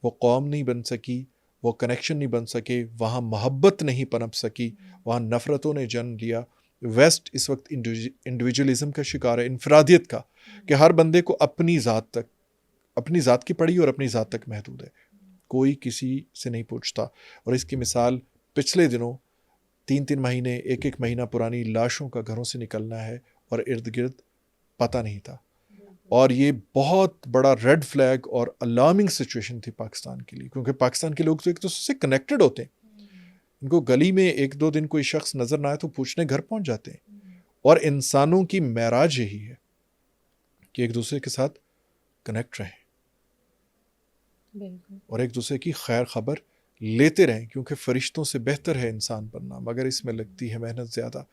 वो कौम नहीं बन सकी, वो कनेक्शन नहीं बन सके, वहाँ मोहब्बत नहीं पनप सकी, वहाँ नफ़रतों ने जन्म लिया। वेस्ट इस वक्त इंडिविजुअलिज्म का शिकार है, इनफरादियत का, कि हर बंदे को अपनी ज़ात की पड़ी और अपनी ज़ात तक महदूद है, कोई किसी से नहीं पूछता। और इसकी मिसाल पिछले दिनों 3-3 महीने, 1-1 महीना पुरानी लाशों का घरों से निकलना है और इर्द गिर्द पता नहीं था। और ये बहुत बड़ा रेड फ्लैग और अलार्मिंग सिचुएशन थी पाकिस्तान के लिए, क्योंकि पाकिस्तान के लोग तो एक दूसरे से कनेक्टेड होते हैं। इनको गली में 1-2 दिन कोई शख्स नज़र ना आए तो पूछने घर पहुंच जाते हैं। और इंसानों की महराज यही है कि एक दूसरे के साथ कनेक्ट रहें और एक दूसरे की खैर खबर लेते रहें, क्योंकि फरिश्तों से बेहतर है इंसान बनना, मगर इसमें लगती है मेहनत ज़्यादा।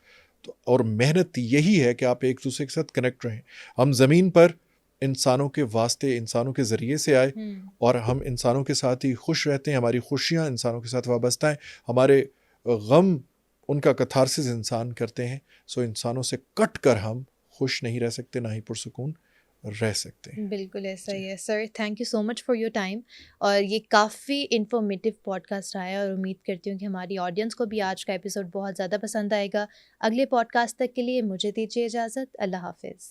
तो और मेहनत यही है कि आप एक दूसरे के साथ कनेक्ट रहें। हम ज़मीन पर इंसानों के वास्ते, इंसानों के ज़रिए से आए, और हम इंसानों के साथ ही खुश रहते हैं। हमारी खुशियाँ इंसानों के साथ वाबस्ता हैं, हमारे गम उनका कथारसिस इंसान करते हैं। सो इंसानों से कट कर हम खुश नहीं रह सकते, ना ही पुरसुकून रह सकते हैं। बिल्कुल ऐसा ही है sir. Thank you so much for your time. और ये काफ़ी इन्फॉर्मेटिव पॉडकास्ट रहा है और उम्मीद करती हूँ कि हमारी ऑडियंस को भी आज का एपिसोड बहुत ज़्यादा पसंद आएगा। अगले पॉडकास्ट तक के लिए मुझे दीजिए इजाज़त। अल्लाह हाफिज़।